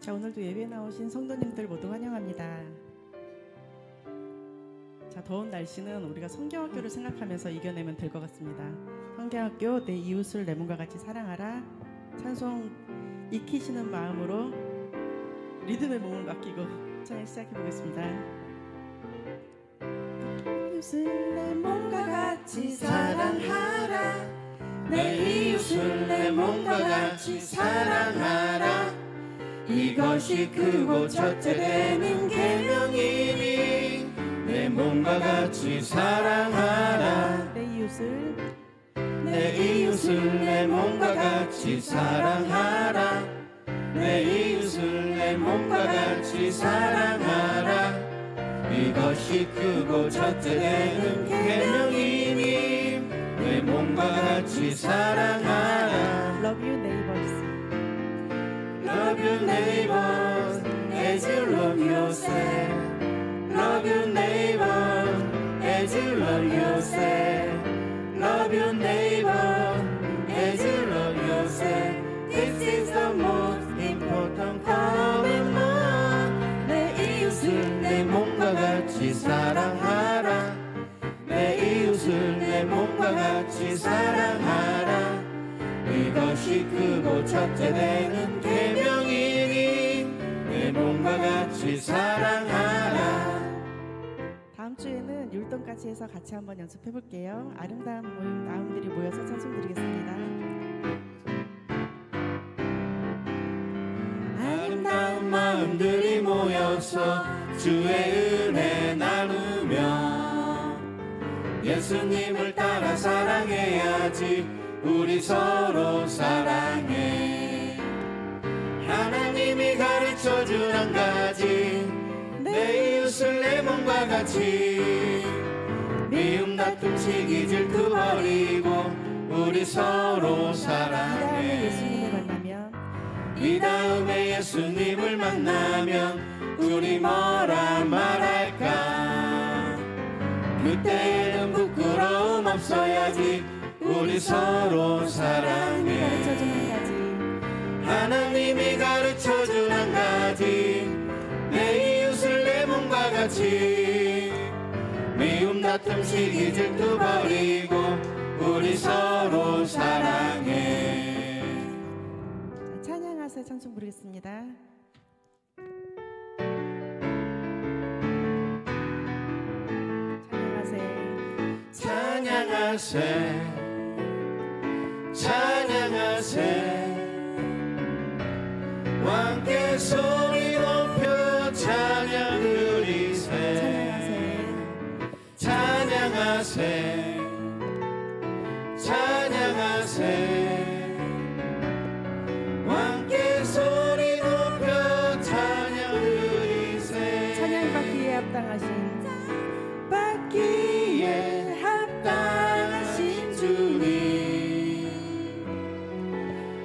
자, 오늘도 예배에 나오신 성도님들 모두 환영합니다. 자, 더운 날씨는 우리가 성경학교를 생각하면서 이겨내면 될 것 같습니다. 성경학교 내 이웃을 내 몸과 같이 사랑하라. 찬송 익히시는 마음으로 리듬에 몸을 맡기고 찬양 시작해 보겠습니다. 이웃을 내 몸과 같이 사랑하라. 내 이웃을 내 몸과 같이 사랑하라. 이것이 크고 첫째 되는 계명이니 내 몸과 같이 사랑하라. 내 이웃을 내 몸과 같이 사랑하라. 내 이웃을 내 몸과 같이 사랑하라. 이것이 크고 첫째 되는 계명이니 내 몸과 같이 사랑하라. Love your neighbors. Love your neighbors as you love yourself. Love your neighbors as you love yourself. Love your neighbor as you love yourself. This is the most important commandment. 내 이웃을 내 몸과 같이 사랑하라. 내 이웃을 내 몸과 같이 사랑하라. 이것이 크고 첫째 되는 계명이니 내 몸과 같이 사랑하라. 다음 주에는 율동까지 해서 같이 한번 연습해 볼게요. 아름다운 마음들이 모여서 찬송드리겠습니다. 아름다운 마음들이 모여서 주의 은혜 나누며 예수님을 따라 사랑해야지. 우리 서로 사랑해. 하나님이 가르쳐준 한 가지, 내 이웃을 내 몸과 같이. 미움 다툼 시기 질투 버리고 우리 서로 사랑해. 이 다음에 예수님을 만나면 우리 뭐라 말할까. 그때에는 부끄러움 없어야지. 우리 서로 사랑해. 하나님이 가르쳐준 한 가지, 내 이웃을 내 몸과 같이. 미움 다툼 시기 질투 버리고 우리 서로 사랑해. 찬양하세 찬송 부르겠습니다. 찬양하세 찬양하세. 왕께 소리 높여 찬양 드리세. 찬양하세 찬양하세. 왕께 소리 높여 찬양 드리세. 찬양받기에 합당하신 받기에 합당하신 주님,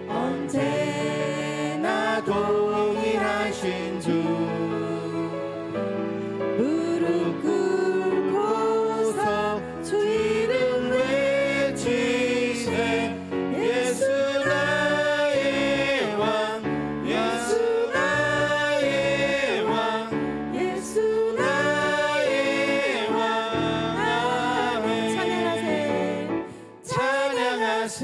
언제나 동일하신 주. 무릎 꿇고서 주 이름 외치세. 예수 나의 왕, 예수 나의 왕, 예수 나의 왕. 아멘. 찬양하세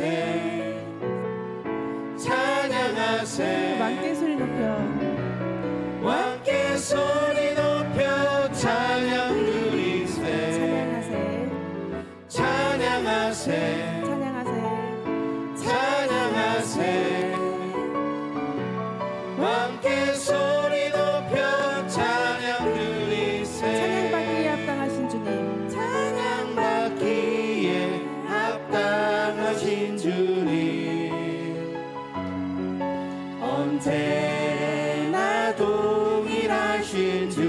찬양하세. 왕께 소리 높여 왕께 소리 높여 찬양 드리세. 찬양하세 찬양하세. 왕께 소리 높여 찬양 드리세. 찬양받기에 합당하신 주님, 찬양받기에 합당하신 주님, 언제나 동일하신 주.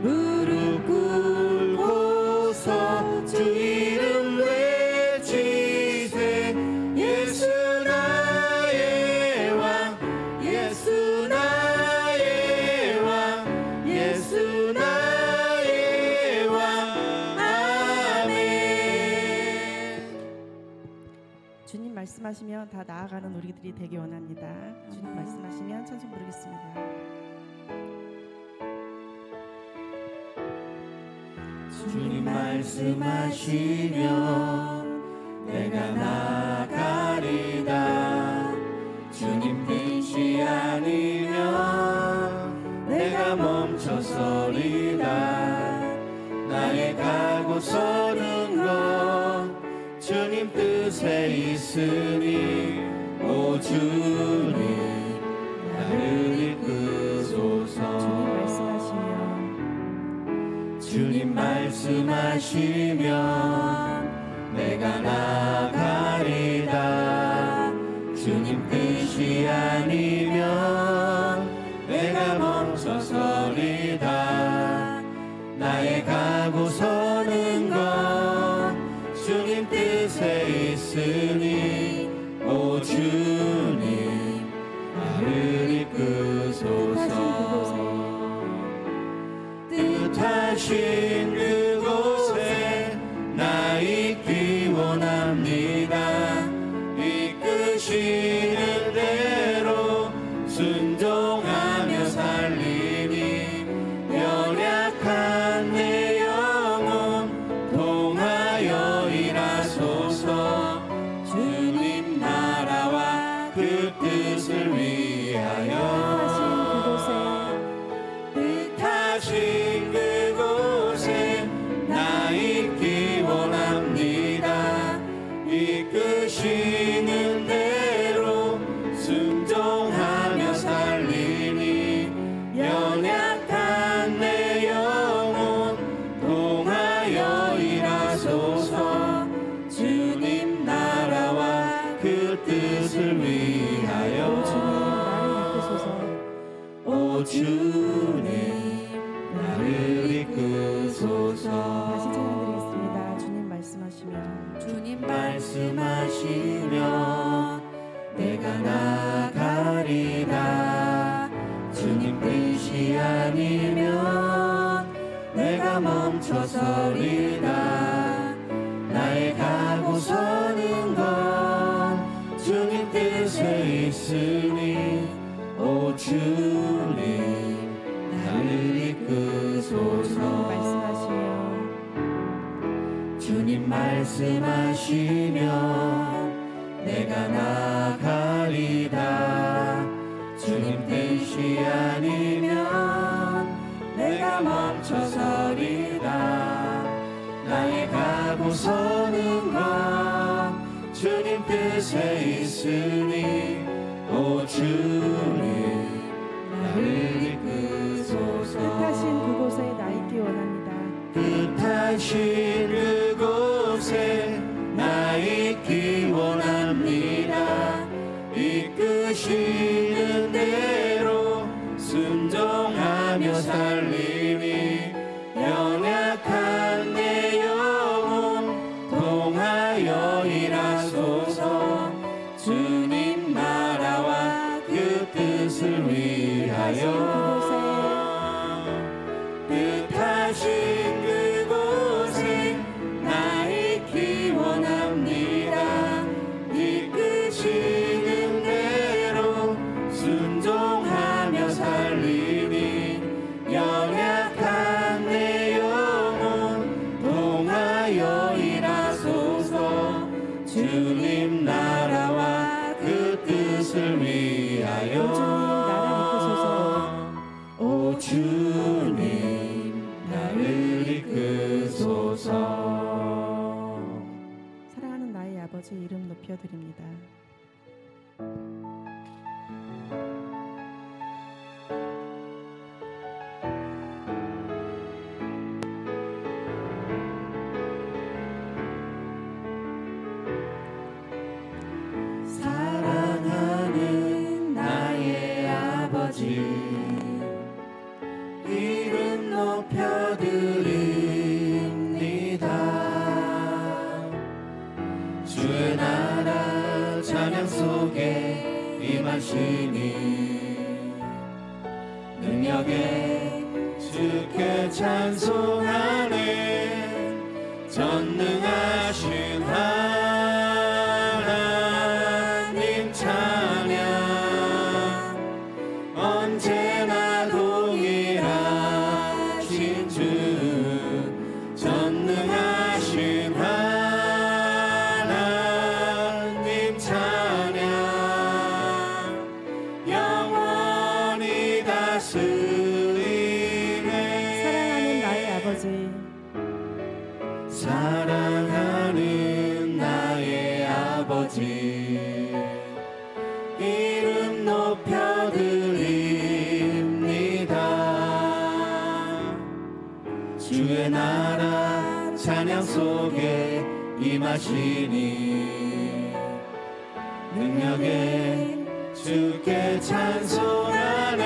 무릎 꿇고서 주 이름 외치세. 예수 나의 왕, 예수 나의 왕, 예수 나의 왕. 아멘. 주님 말씀하시면 다 나아가는 우리들이 되기 원합니다. 주님 말씀하시면 찬송 부르겠습니다. 주님 말씀하시면 내가 나가리다. 주님 뜻이 아니면 내가 멈춰서리다. 나의 가고 서는 것 주님 뜻에 있으니 오 주님 나를 이끄소서. 주님 말씀하시면 내가 나가리다. 주님 뜻이 아니면 내가 멈춰서리다. 나의 가고 서는 것 주님 뜻에 있으니 오 주님 나를 이끄소서. 뜻하신 그곳에 나 있기 원합니다. 이끄시는 대로 순종하며 살리니 연약한 내 영혼 통하여 일하소서. 주님 나라와 그 뜻을 위하여 뜻하신 그곳에 나 있기 원합니다. 이끄시는 대로 순종하며 살리니 연약한 내 영혼 통하여 일하소서. 주님 나라와 그 뜻을 위하여 오 주님 나를 이끄소서. 다시 찬양드리겠습니다. 주님 말씀하시면 주님 말씀하시면 내가 나가리다. 주님 뜻이 아니면 내가 멈춰서리다. 나의 가고 서는 것 주님 뜻에 있으니 오 주님 나를 이끄소서. 주님 말씀하시면 내가 나가리다. 주님 뜻이 아니면 내가 멈춰서리다. 나의 가고 서는 것 주님 뜻에 있으니 오 주님 나를 이끄소서. 뜻하신 그곳에 나 있기 원합니다. 뜻하신 그곳에 나 있기 원합니다. 이끄시는 대로 순종하며 살리니 연약한 내 영혼 통하여 일하소서. 주님 나라와 그 뜻을 위하여 뜻하신 그곳에 나 있기 원합니다. 이끄시는 대로 순종하며 살리니 연약한 내 영혼 통하여 일하소서. 주님 나라와 그 뜻을 위하여 오 주님 나를 이끄소서. 사랑하는 나의 아버지 이름 높여드립니다. 사랑하는 나의 아버지 이름 높여드립니다. 주의 나라 찬양 속에 임하시니 능력에 주께 찬송하는 전능하신 하나님 아버지 이름 높여드립니다. 주의 나라 찬양 속에 임하시니 능력에 주께 찬송하네.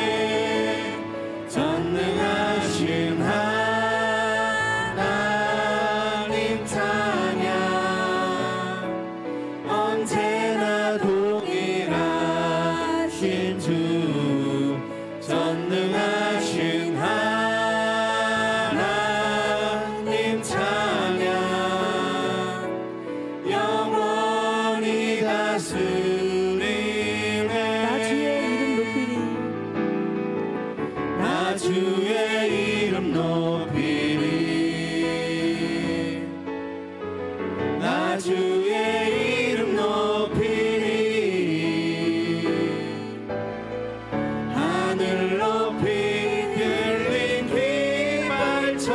전능하신 하나님 찬양 언제나 동일하신 주 전능하신 하나님 찬양 영원히 다스리네. 나 주의 이름 높이리. 나 주의 이름 높이리. 하늘 높이 들린 깃발처럼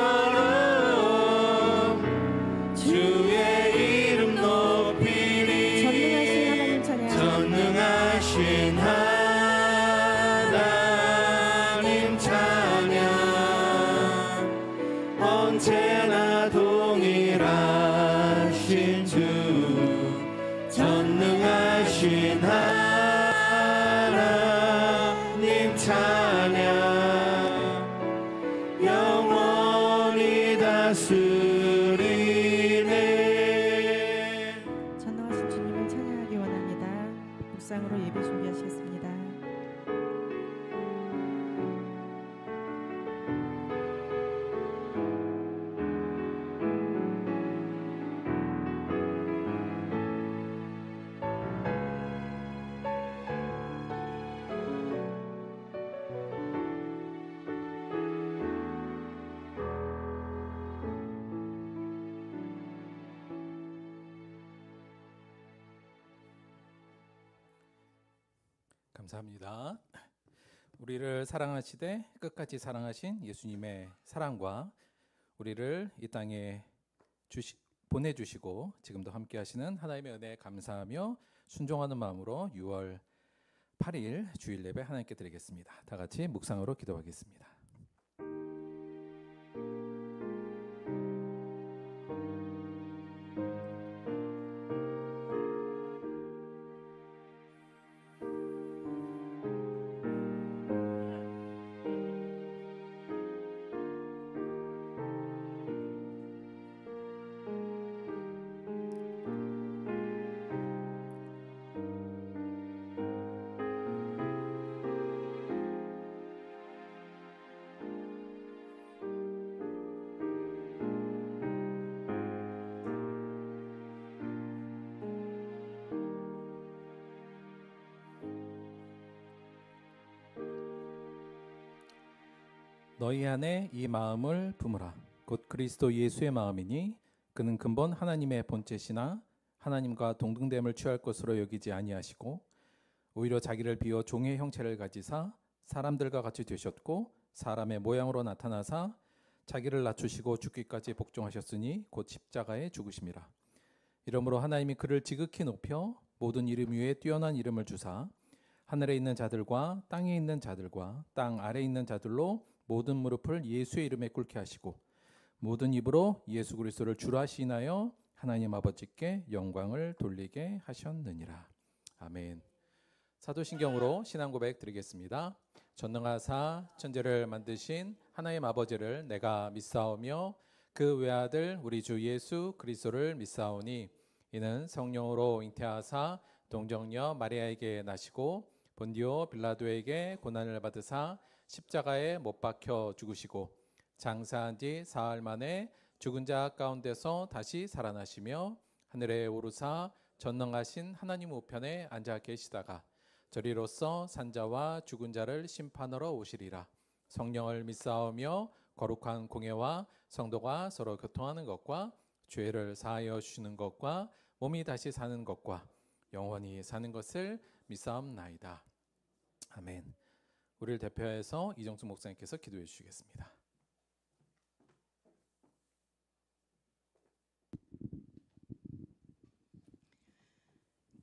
주의 이름 높이리. 전능하신 하나님 찬양 언제나 동일하신 주 전능하신 하나님 찬양 영원히 다스리네. 전능하신 주님을 찬양하기 원합니다. 묵상으로 예배 준비하시겠습니다. 감사합니다. 우리를 사랑하시되 끝까지 사랑하신 예수님의 사랑과 우리를 이 땅에 보내주시고 지금도 함께 하시는 하나님의 은혜에 감사하며 순종하는 마음으로 6월 8일 주일 예배 하나님께 드리겠습니다. 다 같이 묵상으로 기도하겠습니다. 너희 안에 이 마음을 품으라. 곧 그리스도 예수의 마음이니 그는 근본 하나님의 본체시나 하나님과 동등됨을 취할 것으로 여기지 아니하시고 오히려 자기를 비워 종의 형체를 가지사 사람들과 같이 되셨고 사람의 모양으로 나타나사 자기를 낮추시고 죽기까지 복종하셨으니 곧 십자가에 죽으심이라. 이러므로 하나님이 그를 지극히 높여 모든 이름 위에 뛰어난 이름을 주사 하늘에 있는 자들과 땅에 있는 자들과 땅 아래에 있는 자들로 모든 무릎을 예수의 이름에 꿇게 하시고 모든 입으로 예수 그리스도를 주라 시인하여 하나님 아버지께 영광을 돌리게 하셨느니라. 아멘. 사도신경으로 신앙 고백 드리겠습니다. 전능하사 천지를 만드신 하나님 아버지를 내가 믿사오며 그 외아들 우리 주 예수 그리스도를 믿사오니 이는 성령으로 잉태하사 동정녀 마리아에게 나시고 본디오 빌라도에게 고난을 받으사 십자가에 못 박혀 죽으시고 장사한 지 사흘 만에 죽은 자 가운데서 다시 살아나시며 하늘에 오르사 전능하신 하나님 우편에 앉아 계시다가 저리로서 산자와 죽은 자를 심판하러 오시리라. 성령을 믿사오며 거룩한 공예와 성도가 서로 교통하는 것과 죄를 사하여 주시는 것과 몸이 다시 사는 것과 영원히 사는 것을 믿사옵나이다. 아멘. 우리를 대표해서 이정수 목사님께서 기도해 주시겠습니다.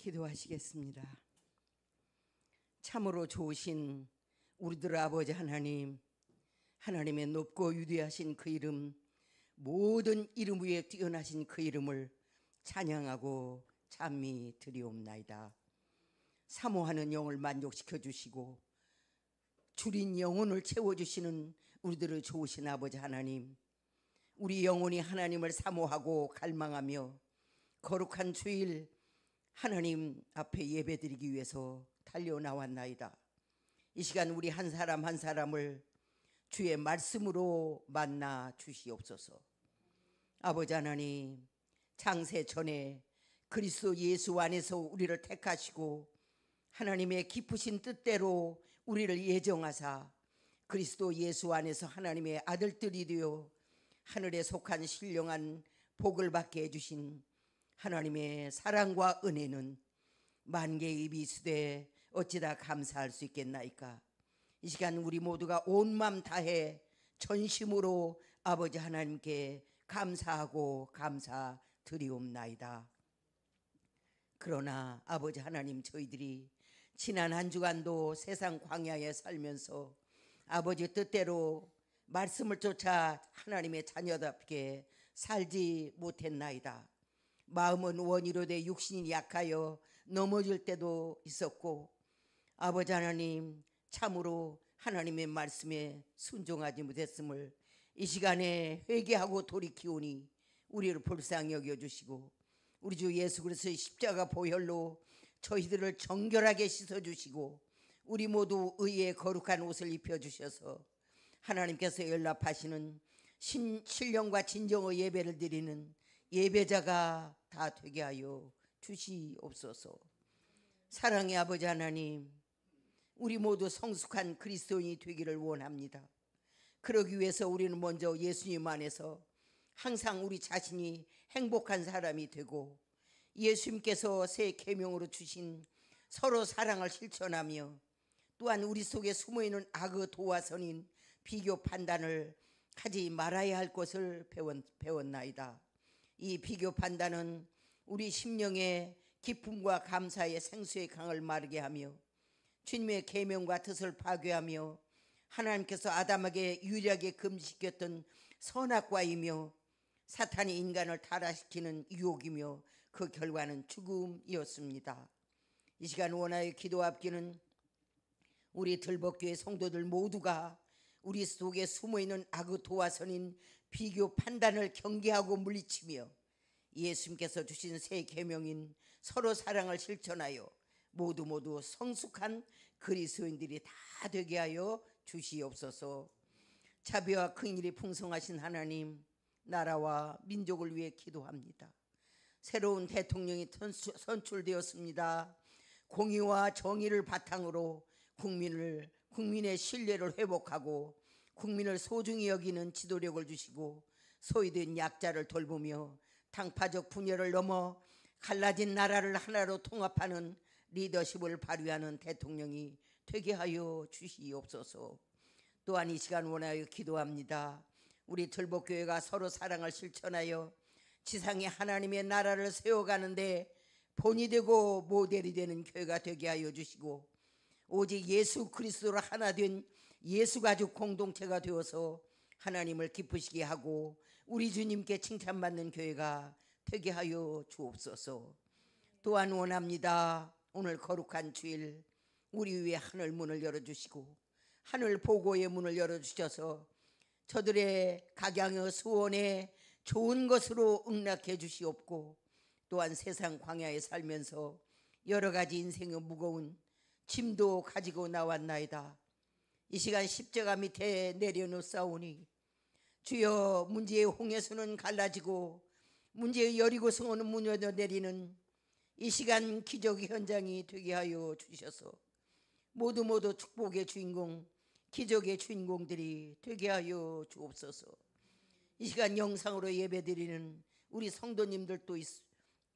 기도하시겠습니다. 참으로 좋으신 우리들 아버지 하나님, 하나님의 높고 위대하신 그 이름, 모든 이름 위에 뛰어나신 그 이름을 찬양하고 찬미 드리옵나이다. 사모하는 영을 만족시켜 주시고 줄인 영혼을 채워주시는 우리들의 좋으신 아버지 하나님, 우리 영혼이 하나님을 사모하고 갈망하며 거룩한 주일 하나님 앞에 예배드리기 위해서 달려나왔나이다. 이 시간 우리 한 사람 한 사람을 주의 말씀으로 만나 주시옵소서. 아버지 하나님, 장세 전에 그리스도 예수 안에서 우리를 택하시고 하나님의 깊으신 뜻대로 우리를 예정하사 그리스도 예수 안에서 하나님의 아들들이 되어 하늘에 속한 신령한 복을 받게 해주신 하나님의 사랑과 은혜는 만개의 입이 있으되 어찌다 감사할 수 있겠나이까. 이 시간 우리 모두가 온 마음 다해 전심으로 아버지 하나님께 감사하고 감사드리옵나이다. 그러나 아버지 하나님, 저희들이 지난 한 주간도 세상 광야에 살면서 아버지 뜻대로 말씀을 쫓아 하나님의 자녀답게 살지 못했나이다. 마음은 원이로 돼 육신이 약하여 넘어질 때도 있었고, 아버지 하나님, 참으로 하나님의 말씀에 순종하지 못했음을 이 시간에 회개하고 돌이키오니 우리를 불쌍히 여겨주시고 우리 주 예수 그리스도의 십자가 보혈로 저희들을 정결하게 씻어주시고 우리 모두 의의 거룩한 옷을 입혀주셔서 하나님께서 연락하시는 신령과 진정의 예배를 드리는 예배자가 다 되게 하여 주시옵소서. 사랑의 아버지 하나님, 우리 모두 성숙한 그리스도인이 되기를 원합니다. 그러기 위해서 우리는 먼저 예수님 안에서 항상 우리 자신이 행복한 사람이 되고 예수님께서 새 계명으로 주신 서로 사랑을 실천하며 또한 우리 속에 숨어있는 악의 도화선인 비교 판단을 하지 말아야 할 것을 배웠나이다. 이 비교 판단은 우리 심령의 기쁨과 감사의 생수의 강을 마르게 하며 주님의 계명과 뜻을 파괴하며 하나님께서 아담에게 유일하게 금지시켰던 선악과이며 사탄이 인간을 타락시키는 유혹이며 그 결과는 죽음이었습니다. 이 시간 원하여 기도 앞기는 우리 들복교회 성도들 모두가 우리 속에 숨어있는 악의 도화선인 비교 판단을 경계하고 물리치며 예수님께서 주신 새 계명인 서로 사랑을 실천하여 모두 성숙한 그리스도인들이 다 되게 하여 주시옵소서. 자비와 긍휼이 풍성하신 하나님, 나라와 민족을 위해 기도합니다. 새로운 대통령이 선출되었습니다. 공의와 정의를 바탕으로 국민의 신뢰를 회복하고 국민을 소중히 여기는 지도력을 주시고 소외된 약자를 돌보며 당파적 분열을 넘어 갈라진 나라를 하나로 통합하는 리더십을 발휘하는 대통령이 되게 하여 주시옵소서. 또한 이 시간 원하여 기도합니다. 우리 들복교회가 서로 사랑을 실천하여 지상에 하나님의 나라를 세워가는데 본이 되고 모델이 되는 교회가 되게 하여 주시고 오직 예수 그리스도로 하나 된 예수가족 공동체가 되어서 하나님을 기쁘시게 하고 우리 주님께 칭찬받는 교회가 되게 하여 주옵소서. 또한 원합니다. 오늘 거룩한 주일 우리 위에 하늘 문을 열어주시고 하늘 보고의 문을 열어주셔서 저들의 각양의 소원에 좋은 것으로 응락해 주시옵고 또한 세상 광야에 살면서 여러 가지 인생의 무거운 짐도 가지고 나왔나이다. 이 시간 십자가 밑에 내려놓사오니 주여, 문제의 홍해수는 갈라지고 문제의 여리고성은 무너져 내리는 이 시간 기적의 현장이 되게 하여 주셔서 모두 축복의 주인공, 기적의 주인공들이 되게 하여 주옵소서. 이 시간 영상으로 예배드리는 우리 성도님들도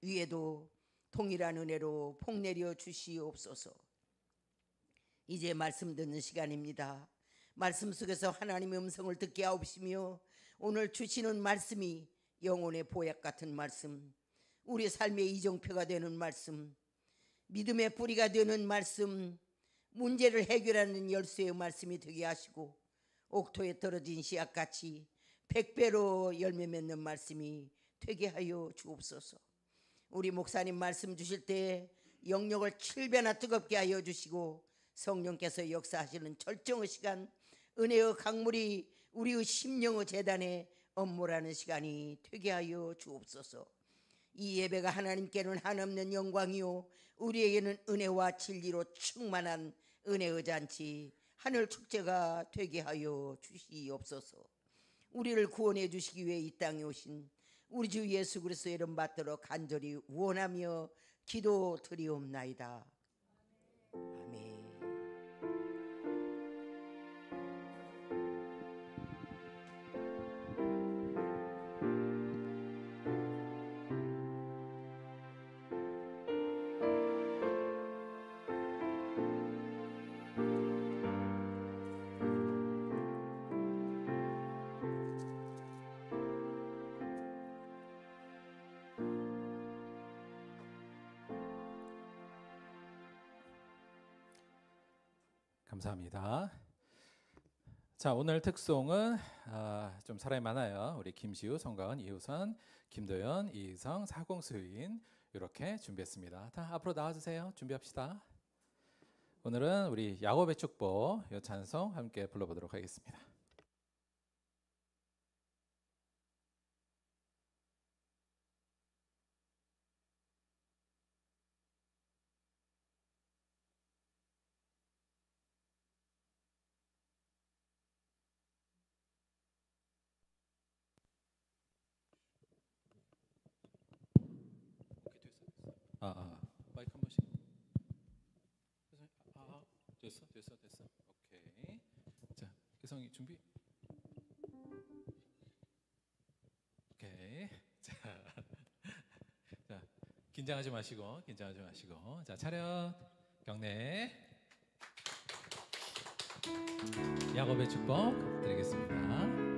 위에도 동일한 은혜로 복내려 주시옵소서. 이제 말씀 듣는 시간입니다. 말씀 속에서 하나님의 음성을 듣게 하옵시며 오늘 주시는 말씀이 영혼의 보약 같은 말씀, 우리 삶의 이정표가 되는 말씀, 믿음의 뿌리가 되는 말씀, 문제를 해결하는 열쇠의 말씀이 되게 하시고 옥토에 떨어진 씨앗같이 100배로 열매 맺는 말씀이 되게 하여 주옵소서. 우리 목사님 말씀 주실 때 영역을 7배나 뜨겁게 하여 주시고 성령께서 역사하시는 절정의 시간, 은혜의 강물이 우리의 심령의 재단에 업무라는 시간이 되게 하여 주옵소서. 이 예배가 하나님께는 한없는 영광이요 우리에게는 은혜와 진리로 충만한 은혜의 잔치, 하늘 축제가 되게 하여 주시옵소서. 우리를 구원해 주시기 위해 이 땅에 오신 우리 주 예수 그리스도의 이름 받들어 간절히 원하며 기도드리옵나이다. 아멘. 감사합니다. 자, 오늘 특송은 좀 사람이 많아요. 우리 김시우, 성가은, 이우선, 김도연, 이희성, 사공수인 이렇게 준비했습니다. 다 앞으로 나와주세요. 준비합시다. 오늘은 우리 야곱의 축복 이 찬송 함께 불러보도록 하겠습니다. 마이크 한 번씩. 됐어. 오케이. 자, 개성이 준비. 오케이. 자, 긴장하지 마시고. 자, 차렷, 경례. 야곱의 축복 드리겠습니다.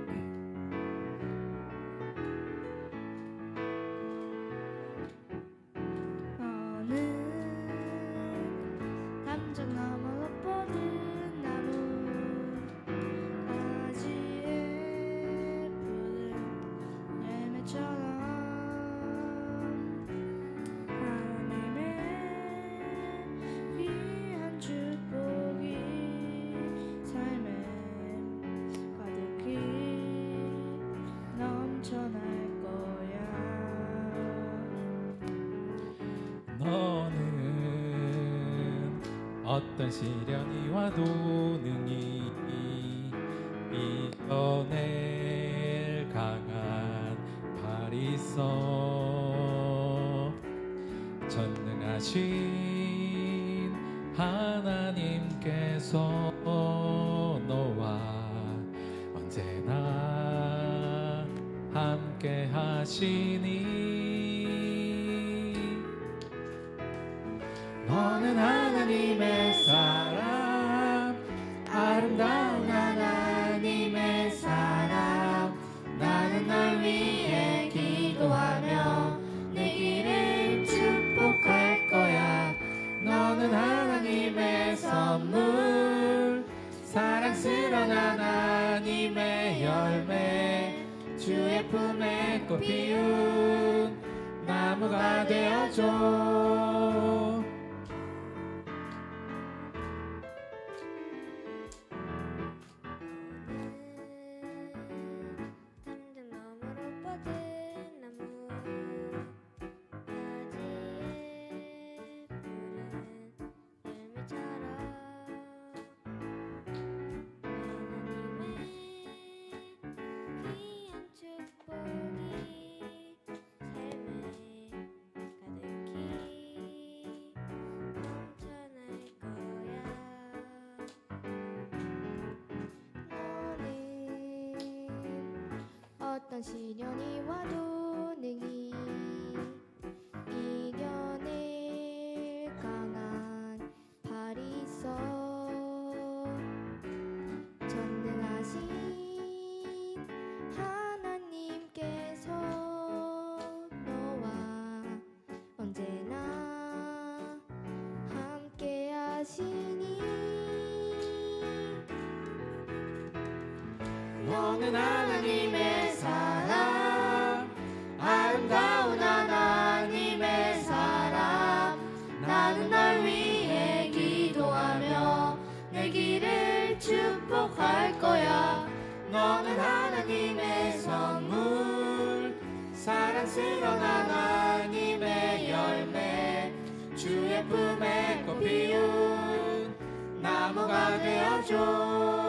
어떤 시련이 와도 능히 이겨낼 강한 팔이 있어. 전능하신 하나님께서 너와 언제나 함께 하시니 너는 하나님의 사람, 아름다운 하나님의 사람. 나는 널 위해 기도하며 내 길을 축복할 거야. 너는 하나님의 선물, 사랑스러운 하나님의 열매. 주의 품에 꽃 피운 나무가 되어줘. 어떤 시련이 와도 능히 이겨낼 강한 팔이 있어. 전능하신 하나님께서 너와 언제나 너는 하나님의 사람, 아름다운 하나님의 사람. 나는 널 위해 기도하며 내 길을 축복할 거야. 너는 하나님의 선물, 사랑스러운 하나님의 열매, 주의 품에 꽃 피운 나무가 되어줘.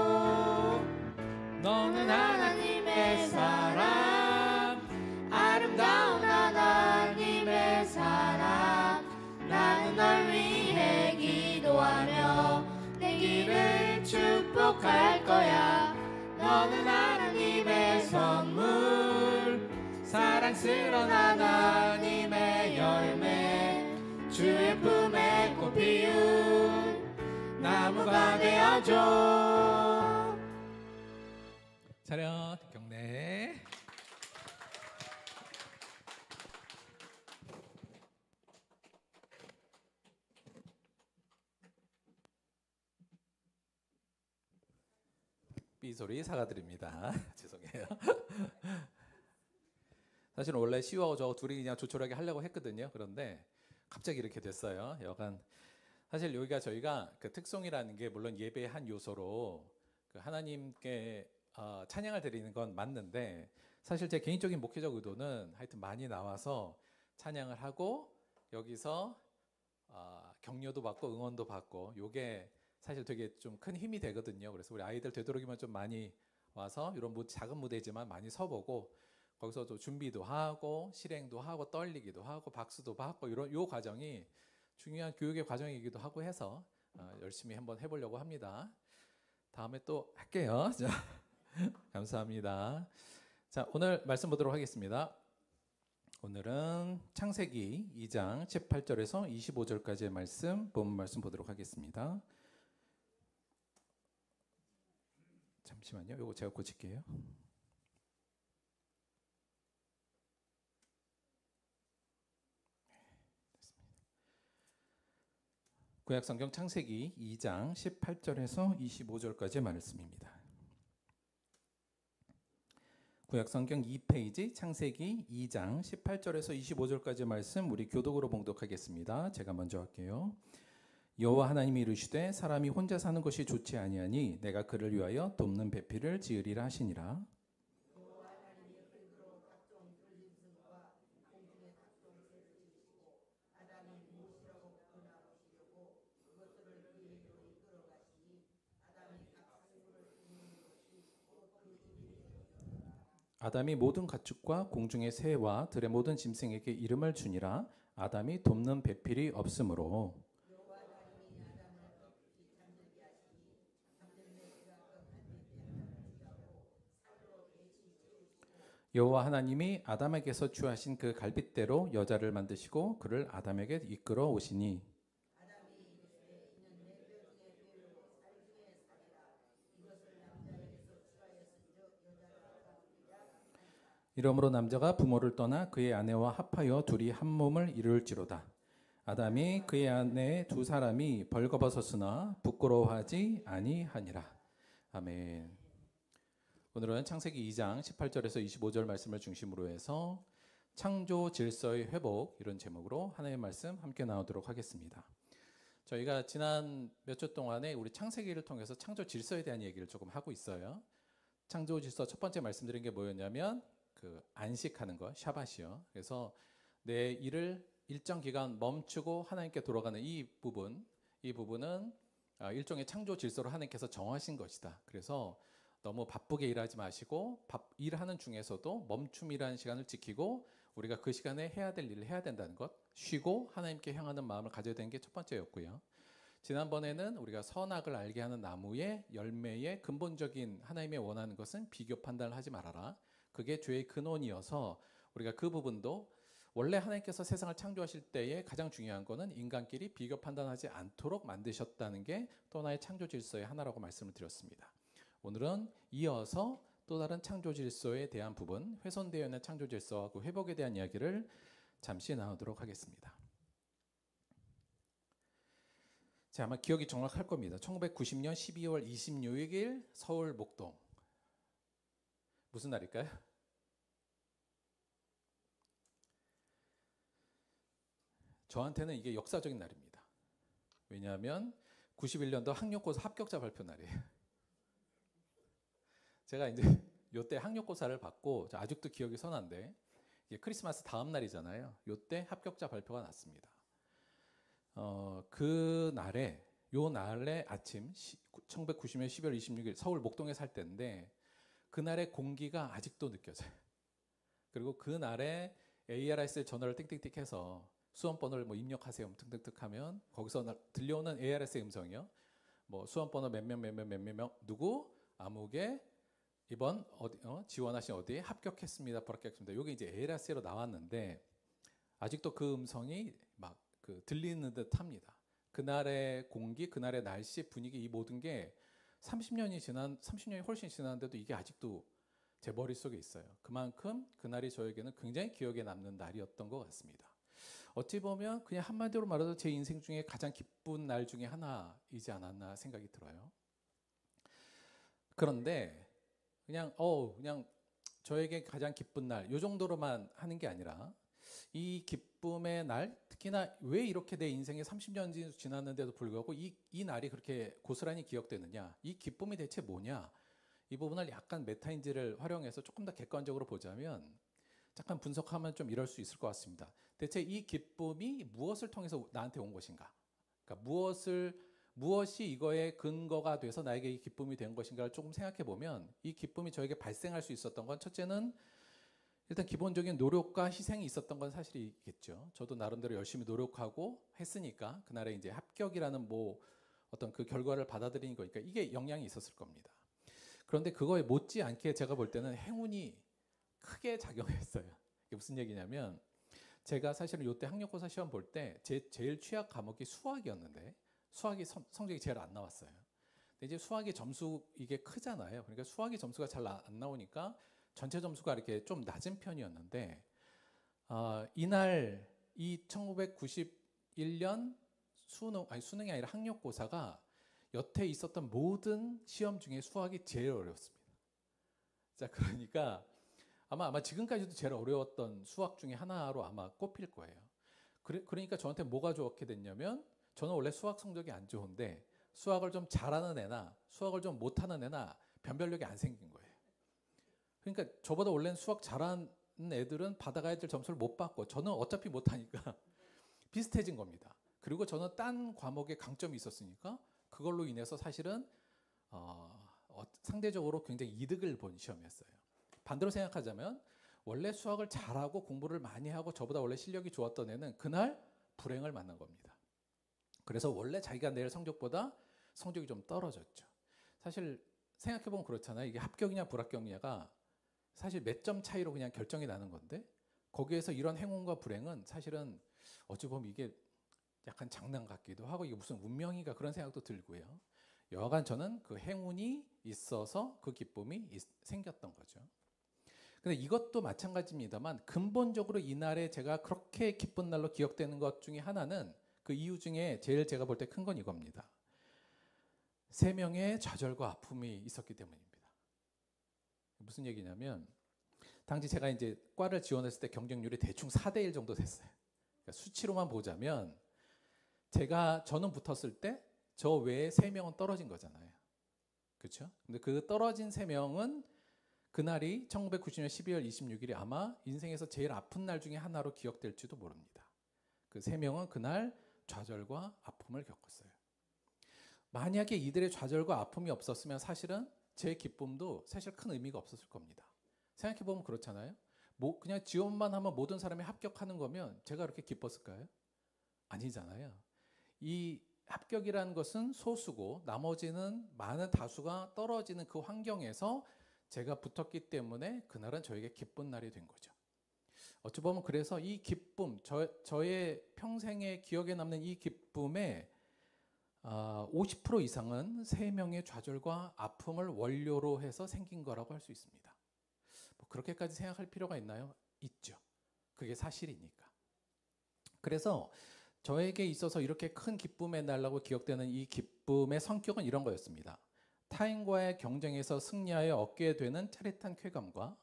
너는 하나님의 사람, 아름다운 하나님의 사람. 나는 널 위해 기도하며 내 길을 축복할 거야. 너는 하나님의 선물, 사랑스러운 하나님의 열매, 주의 품에 꽃 피운 나무가 되어줘. 차렷 경례. 삐소리 사과드립니다. 죄송해요. 사실은 원래 시우하고 저 둘이 그냥 조촐하게 하려고 했거든요. 그런데 갑자기 이렇게 됐어요. 여간 사실 여기가 저희가 그 특송이라는 게 물론 예배의 한 요소로 그 하나님께 찬양을 드리는 건 맞는데, 사실 제 개인적인 목회적 의도는 하여튼 많이 나와서 찬양을 하고 여기서 격려도 받고 응원도 받고, 요게 사실 되게 좀 큰 힘이 되거든요. 그래서 우리 아이들 되도록이면 좀 많이 와서 이런 작은 무대지만 많이 서보고 거기서 또 준비도 하고 실행도 하고 떨리기도 하고 박수도 받고 이런 요 과정이 중요한 교육의 과정이기도 하고 해서 열심히 한번 해보려고 합니다. 다음에 또 할게요. 자, 감사합니다. 자, 오늘 말씀 보도록 하겠습니다. 오늘은 창세기 2장 18절에서 25절까지의 말씀, 본문 말씀 보도록 하겠습니다. 잠시만요. 이거 제가 고칠게요. 구약성경 창세기 2장 18절에서 25절까지의 말씀입니다. 구약성경 2페이지 창세기 2장 18절에서 25절까지의 말씀 우리 교독으로 봉독하겠습니다. 제가 먼저 할게요. 여호와 하나님이 이르시되 사람이 혼자 사는 것이 좋지 아니하니 내가 그를 위하여 돕는 배필을 지으리라 하시니라. 아담이 모든 가축과 공중의 새와 들의 모든 짐승에게 이름을 주니라. 아담이 돕는 배필이 없으므로. 여호와 하나님이 아담에게서 취하신 그 갈빗대로 여자를 만드시고 그를 아담에게 이끌어 오시니, 이러므로 남자가 부모를 떠나 그의 아내와 합하여 둘이 한 몸을 이룰지로다. 아담이 그의 아내 두 사람이 벌거벗었으나 부끄러워하지 아니하니라. 아멘. 오늘은 창세기 2장 18절에서 25절 말씀을 중심으로 해서 창조 질서의 회복, 이런 제목으로 하나님의 말씀 함께 나누도록 하겠습니다. 저희가 지난 몇 주 동안에 우리 창세기를 통해서 창조 질서에 대한 얘기를 조금 하고 있어요. 창조 질서 첫 번째 말씀드린 게 뭐였냐면 그 안식하는 것, 샤밧이요. 그래서 내 일을 일정 기간 멈추고 하나님께 돌아가는 이 부분은 일종의 창조 질서로 하나님께서 정하신 것이다. 그래서 너무 바쁘게 일하지 마시고 일하는 중에서도 멈춤이라는 시간을 지키고 우리가 그 시간에 해야 될 일을 해야 된다는 것, 쉬고 하나님께 향하는 마음을 가져야 되는 게 첫 번째였고요. 지난번에는 우리가 선악을 알게 하는 나무의 열매의 근본적인 하나님의 원하는 것은 비교 판단을 하지 말아라. 그게 죄의 근원이어서 우리가 그 부분도 원래 하나님께서 세상을 창조하실 때에 가장 중요한 거는 인간끼리 비교 판단하지 않도록 만드셨다는 게 또 하나의 창조 질서의 하나라고 말씀을 드렸습니다. 오늘은 이어서 또 다른 창조 질서에 대한 부분, 훼손되어 있는 창조 질서와 그 회복에 대한 이야기를 잠시 나누도록 하겠습니다. 자, 아마 기억이 정확할 겁니다. 1990년 12월 26일 서울 목동. 무슨 날일까요? 저한테는 이게 역사적인 날입니다. 왜냐하면 91년도 학력고사 합격자 발표 날이에요. 제가 이제 요때 학력고사를 받고 아직도 기억이 선한데 이게 크리스마스 다음 날이잖아요. 요때 합격자 발표가 났습니다. 그 날에 요 날에 아침 1990년 12월 26일 서울 목동에 살 때인데 그날의 공기가 아직도 느껴져요. 그리고 그 날에 ARS에 전화를 띵띵띵해서 수험번호를 뭐 입력하세요 등등등 하면 거기서 들려오는 ARS의 음성이요. 뭐 수험번호 몇명 누구 아무개 이번 어디 지원하신 어디에 합격했습니다. 불합격했습니다. 이게 이제 ARS로 나왔는데 아직도 그 음성이 막 그 들리는 듯합니다. 그날의 공기, 그날의 날씨, 분위기 이 모든 게 30년이 훨씬 지났는데도 이게 아직도 제 머릿속에 있어요. 그만큼 그날이 저에게는 굉장히 기억에 남는 날이었던 것 같습니다. 어찌 보면 그냥 한마디로 말해도 제 인생 중에 가장 기쁜 날 중에 하나이지 않았나 생각이 들어요. 그런데 그냥 저에게 가장 기쁜 날 이 정도로만 하는 게 아니라 이 기쁨의 날 특히나 왜 이렇게 내 인생에 30년이 지났는데도 불구하고 이 날이 그렇게 고스란히 기억되느냐 이 기쁨이 대체 뭐냐 이 부분을 약간 메타인지를 활용해서 조금 더 객관적으로 보자면 잠깐 분석하면 좀 이럴 수 있을 것 같습니다. 대체 이 기쁨이 무엇을 통해서 나한테 온 것인가? 그러니까 무엇이 이거의 근거가 돼서 나에게 이 기쁨이 된 것인가를 조금 생각해 보면 이 기쁨이 저에게 발생할 수 있었던 건 첫째는 일단 기본적인 노력과 희생이 있었던 건 사실이겠죠. 저도 나름대로 열심히 노력하고 했으니까 그날에 이제 합격이라는 뭐 어떤 그 결과를 받아들이는 거니까 이게 영향이 있었을 겁니다. 그런데 그거에 못지않게 제가 볼 때는 행운이 크게 작용했어요. 이게 무슨 얘기냐면 제가 사실은 이때 학력고사 시험 볼 때 제일 취약 과목이 수학이었는데 수학이 성적이 제일 안 나왔어요. 근데 이제 수학의 점수 이게 크잖아요. 그러니까 수학의 점수가 잘 안 나오니까 전체 점수가 이렇게 좀 낮은 편이었는데 이날 이 1991년 수능이 아니라 학력고사가 여태 있었던 모든 시험 중에 수학이 제일 어려웠습니다. 자, 그러니까 아마 지금까지도 제일 어려웠던 수학 중에 하나로 아마 꼽힐 거예요. 그러니까 저한테 뭐가 좋게 됐냐면 저는 원래 수학 성적이 안 좋은데 수학을 좀 잘하는 애나 수학을 좀 못하는 애나 변별력이 안 생긴 거예요. 그러니까 저보다 원래는 수학 잘하는 애들은 받아가야 될 점수를 못 받고 저는 어차피 못하니까 비슷해진 겁니다. 그리고 저는 딴 과목에 강점이 있었으니까 그걸로 인해서 사실은 상대적으로 굉장히 이득을 본 시험이었어요. 반대로 생각하자면 원래 수학을 잘하고 공부를 많이 하고 저보다 원래 실력이 좋았던 애는 그날 불행을 만난 겁니다. 그래서 원래 자기가 낼 성적보다 성적이 좀 떨어졌죠. 사실 생각해보면 그렇잖아요. 이게 합격이냐 불합격이냐가 사실 몇 점 차이로 그냥 결정이 나는 건데 거기에서 이런 행운과 불행은 사실은 어찌 보면 이게 약간 장난 같기도 하고 이게 무슨 운명인가 그런 생각도 들고요. 여하간 저는 그 행운이 있어서 그 기쁨이 생겼던 거죠. 근데 이것도 마찬가지입니다만 근본적으로 이날에 제가 그렇게 기쁜 날로 기억되는 것 중에 하나는 그 이유 중에 제일 제가 볼 때 큰 건 이겁니다. 3명의 좌절과 아픔이 있었기 때문입니다. 무슨 얘기냐면 당시 제가 이제 과를 지원했을 때 경쟁률이 대충 4대1 정도 됐어요. 그러니까 수치로만 보자면 저는 붙었을 때 저 외에 3명은 떨어진 거잖아요. 그렇죠? 근데 그 떨어진 3명은 그날이 1990년 12월 26일이 아마 인생에서 제일 아픈 날 중에 하나로 기억될지도 모릅니다. 그 3명은 그날 좌절과 아픔을 겪었어요. 만약에 이들의 좌절과 아픔이 없었으면 사실은 제 기쁨도 사실 큰 의미가 없었을 겁니다. 생각해보면 그렇잖아요. 그냥 지원만 하면 모든 사람이 합격하는 거면 제가 그렇게 기뻤을까요? 아니잖아요. 이 합격이라는 것은 소수고 나머지는 많은 다수가 떨어지는 그 환경에서 제가 붙었기 때문에 그날은 저에게 기쁜 날이 된 거죠. 어찌 보면 그래서 이 기쁨, 저의 평생에 기억에 남는 이 기쁨의 50% 이상은 3명의 좌절과 아픔을 원료로 해서 생긴 거라고 할 수 있습니다. 뭐 그렇게까지 생각할 필요가 있나요? 있죠. 그게 사실이니까. 그래서 저에게 있어서 이렇게 큰 기쁨의 날라고 기억되는 이 기쁨의 성격은 이런 거였습니다. 타인과의 경쟁에서 승리하여 얻게 되는 짜릿한 쾌감과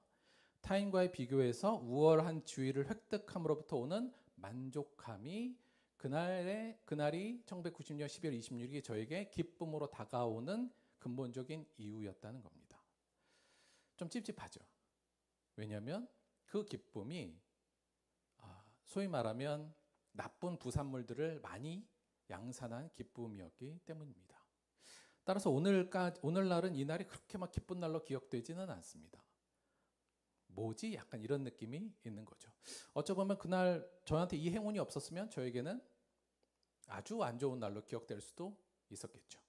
타인과의 비교에서 우월한 지위를 획득함으로부터 오는 만족함이 그날이 1990년 12월 26일이 저에게 기쁨으로 다가오는 근본적인 이유였다는 겁니다. 좀 찝찝하죠. 왜냐하면 그 기쁨이 소위 말하면 나쁜 부산물들을 많이 양산한 기쁨이었기 때문입니다. 따라서 오늘날은 이 날이 그렇게 막 기쁜 날로 기억되지는 않습니다. 뭐지? 약간 이런 느낌이 있는 거죠. 어쩌면 그날 저한테 이 행운이 없었으면 저에게는 아주 안 좋은 날로 기억될 수도 있었겠죠.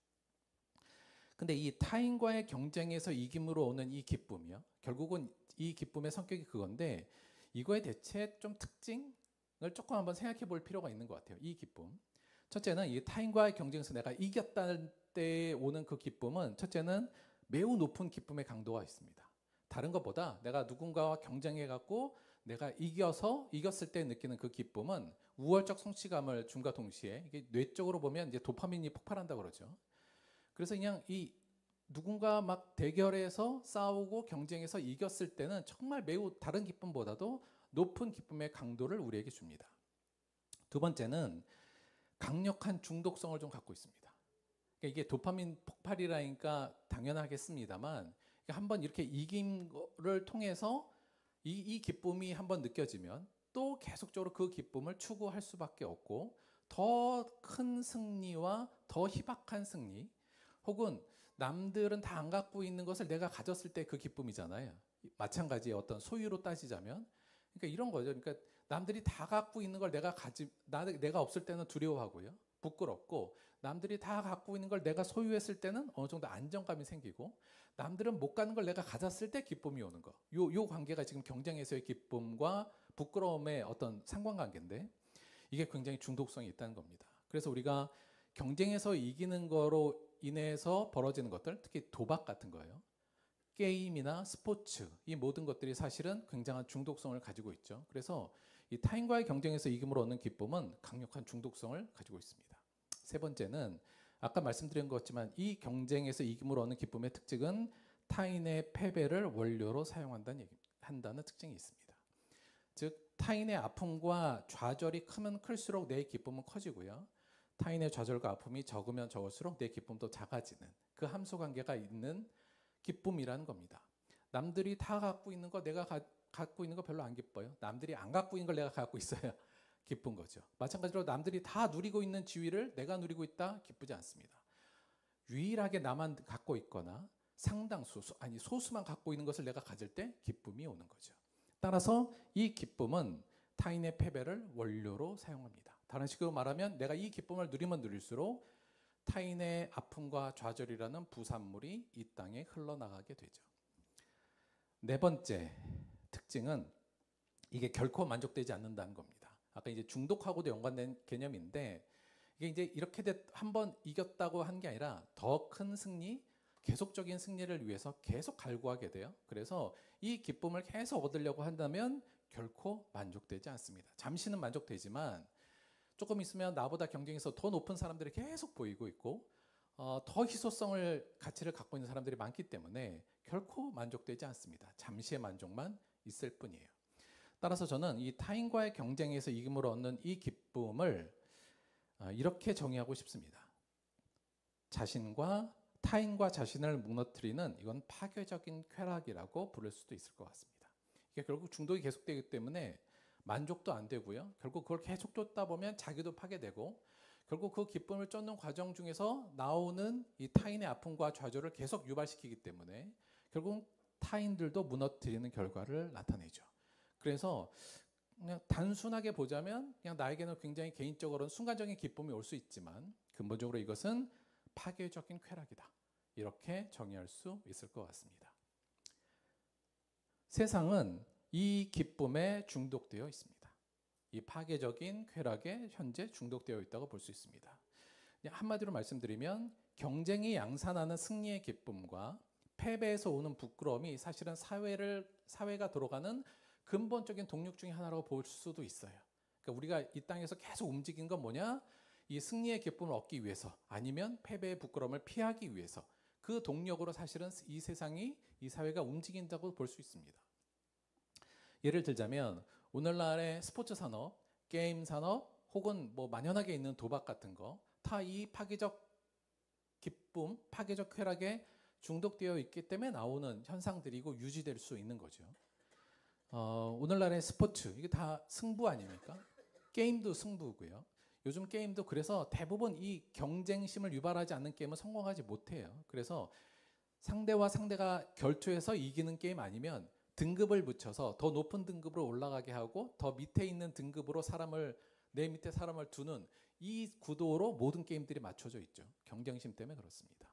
근데 이 타인과의 경쟁에서 이김으로 오는 이 기쁨이요. 결국은 이 기쁨의 성격이 그건데 이거의 대체 좀 특징을 조금 한번 생각해 볼 필요가 있는 것 같아요. 이 기쁨. 첫째는 이 타인과의 경쟁에서 내가 이겼다는 때 오는 그 기쁨은 첫째는 매우 높은 기쁨의 강도가 있습니다. 다른 것보다 내가 누군가와 경쟁해갖고 내가 이겼을 때 느끼는 그 기쁨은 우월적 성취감을 줌과 동시에 이게 뇌적으로 보면 이제 도파민이 폭발한다고 그러죠. 그래서 그냥 이 누군가 막 대결해서 싸우고 경쟁해서 이겼을 때는 정말 매우 다른 기쁨보다도 높은 기쁨의 강도를 우리에게 줍니다. 두 번째는 강력한 중독성을 좀 갖고 있습니다. 그러니까 이게 도파민 폭발이라니까 당연하겠습니다만 한번 이렇게 이긴 거를 통해서 이 기쁨이 한번 느껴지면 또 계속적으로 그 기쁨을 추구할 수밖에 없고 더 큰 승리와 더 희박한 승리 혹은 남들은 다 안 갖고 있는 것을 내가 가졌을 때 그 기쁨이잖아요. 마찬가지의 어떤 소유로 따지자면 그러니까 이런 거죠. 그러니까 남들이 다 갖고 있는 걸 내가 없을 때는 두려워하고요. 부끄럽고 남들이 다 갖고 있는 걸 내가 소유했을 때는 어느 정도 안정감이 생기고 남들은 못 가는 걸 내가 가졌을 때 기쁨이 오는 거. 요 관계가 지금 경쟁에서의 기쁨과 부끄러움의 어떤 상관관계인데 이게 굉장히 중독성이 있다는 겁니다. 그래서 우리가 경쟁에서 이기는 거로 인해서 벌어지는 것들, 특히 도박 같은 거예요. 게임이나 스포츠, 이 모든 것들이 사실은 굉장한 중독성을 가지고 있죠. 그래서 이 타인과의 경쟁에서 이김으로 얻는 기쁨은 강력한 중독성을 가지고 있습니다. 세 번째는 아까 말씀드린 것 같지만 이 경쟁에서 이김으로 얻는 기쁨의 특징은 타인의 패배를 원료로 한다는 특징이 있습니다. 즉 타인의 아픔과 좌절이 크면 클수록 내 기쁨은 커지고요. 타인의 좌절과 아픔이 적으면 적을수록 내 기쁨도 작아지는 그 함수관계가 있는 기쁨이라는 겁니다. 남들이 다 갖고 있는 거 내가 갖고 있는 거 별로 안 기뻐요. 남들이 안 갖고 있는 걸 내가 갖고 있어야 기쁜 거죠. 마찬가지로 남들이 다 누리고 있는 지위를 내가 누리고 있다 기쁘지 않습니다. 유일하게 나만 갖고 있거나 상당수 소수만 갖고 있는 것을 내가 가질 때 기쁨이 오는 거죠. 따라서 이 기쁨은 타인의 패배를 원료로 사용합니다. 다른 식으로 말하면 내가 이 기쁨을 누리면 누릴수록 타인의 아픔과 좌절이라는 부산물이 이 땅에 흘러나가게 되죠. 네 번째 특징은 이게 결코 만족되지 않는다는 겁니다. 아까 이제 중독하고도 연관된 개념인데 이게 이제 이렇게 한번 이겼다고 한 게 아니라 더 큰 승리, 계속적인 승리를 위해서 계속 갈구하게 돼요. 그래서 이 기쁨을 계속 얻으려고 한다면 결코 만족되지 않습니다. 잠시는 만족되지만 조금 있으면 나보다 경쟁에서 더 높은 사람들이 계속 보이고 있고 더 희소성을 가치를 갖고 있는 사람들이 많기 때문에 결코 만족되지 않습니다. 잠시의 만족만 있을 뿐이에요. 따라서 저는 이 타인과의 경쟁에서 이김으로 얻는 이 기쁨을 이렇게 정의하고 싶습니다. 타인과 자신을 무너뜨리는 이건 파괴적인 쾌락이라고 부를 수도 있을 것 같습니다. 이게 결국 중독이 계속되기 때문에 만족도 안 되고요. 결국 그걸 계속 쫓다 보면 자기도 파괴되고 결국 그 기쁨을 쫓는 과정 중에서 나오는 이 타인의 아픔과 좌절을 계속 유발시키기 때문에 결국 타인들도 무너뜨리는 결과를 나타내죠. 그래서 그냥 단순하게 보자면 그냥 나에게는 굉장히 개인적으로는 순간적인 기쁨이 올 수 있지만 근본적으로 이것은 파괴적인 쾌락이다. 이렇게 정의할 수 있을 것 같습니다. 세상은 이 기쁨에 중독되어 있습니다. 이 파괴적인 쾌락에 현재 중독되어 있다고 볼 수 있습니다. 한마디로 말씀드리면 경쟁이 양산하는 승리의 기쁨과 패배에서 오는 부끄러움이 사실은 사회가 돌아가는 근본적인 동력 중에 하나라고 볼 수도 있어요. 그러니까 우리가 이 땅에서 계속 움직이는 건 뭐냐? 이 승리의 기쁨을 얻기 위해서 아니면 패배의 부끄러움을 피하기 위해서 그 동력으로 사실은 이 세상이, 이 사회가 움직인다고 볼 수 있습니다. 예를 들자면 오늘날의 스포츠 산업, 게임 산업, 혹은 뭐 만연하게 있는 도박 같은 거, 다 이 파괴적 기쁨, 파괴적 쾌락에 중독되어 있기 때문에 나오는 현상들이고 유지될 수 있는 거죠. 오늘날의 스포츠, 이게 다 승부 아닙니까? 게임도 승부고요. 요즘 게임도 그래서 대부분 이 경쟁심을 유발하지 않는 게임은 성공하지 못해요. 그래서 상대와 상대가 결투해서 이기는 게임 아니면 등급을 붙여서 더 높은 등급으로 올라가게 하고 더 밑에 있는 등급으로 내 밑에 사람을 두는 이 구도로 모든 게임들이 맞춰져 있죠. 경쟁심 때문에 그렇습니다.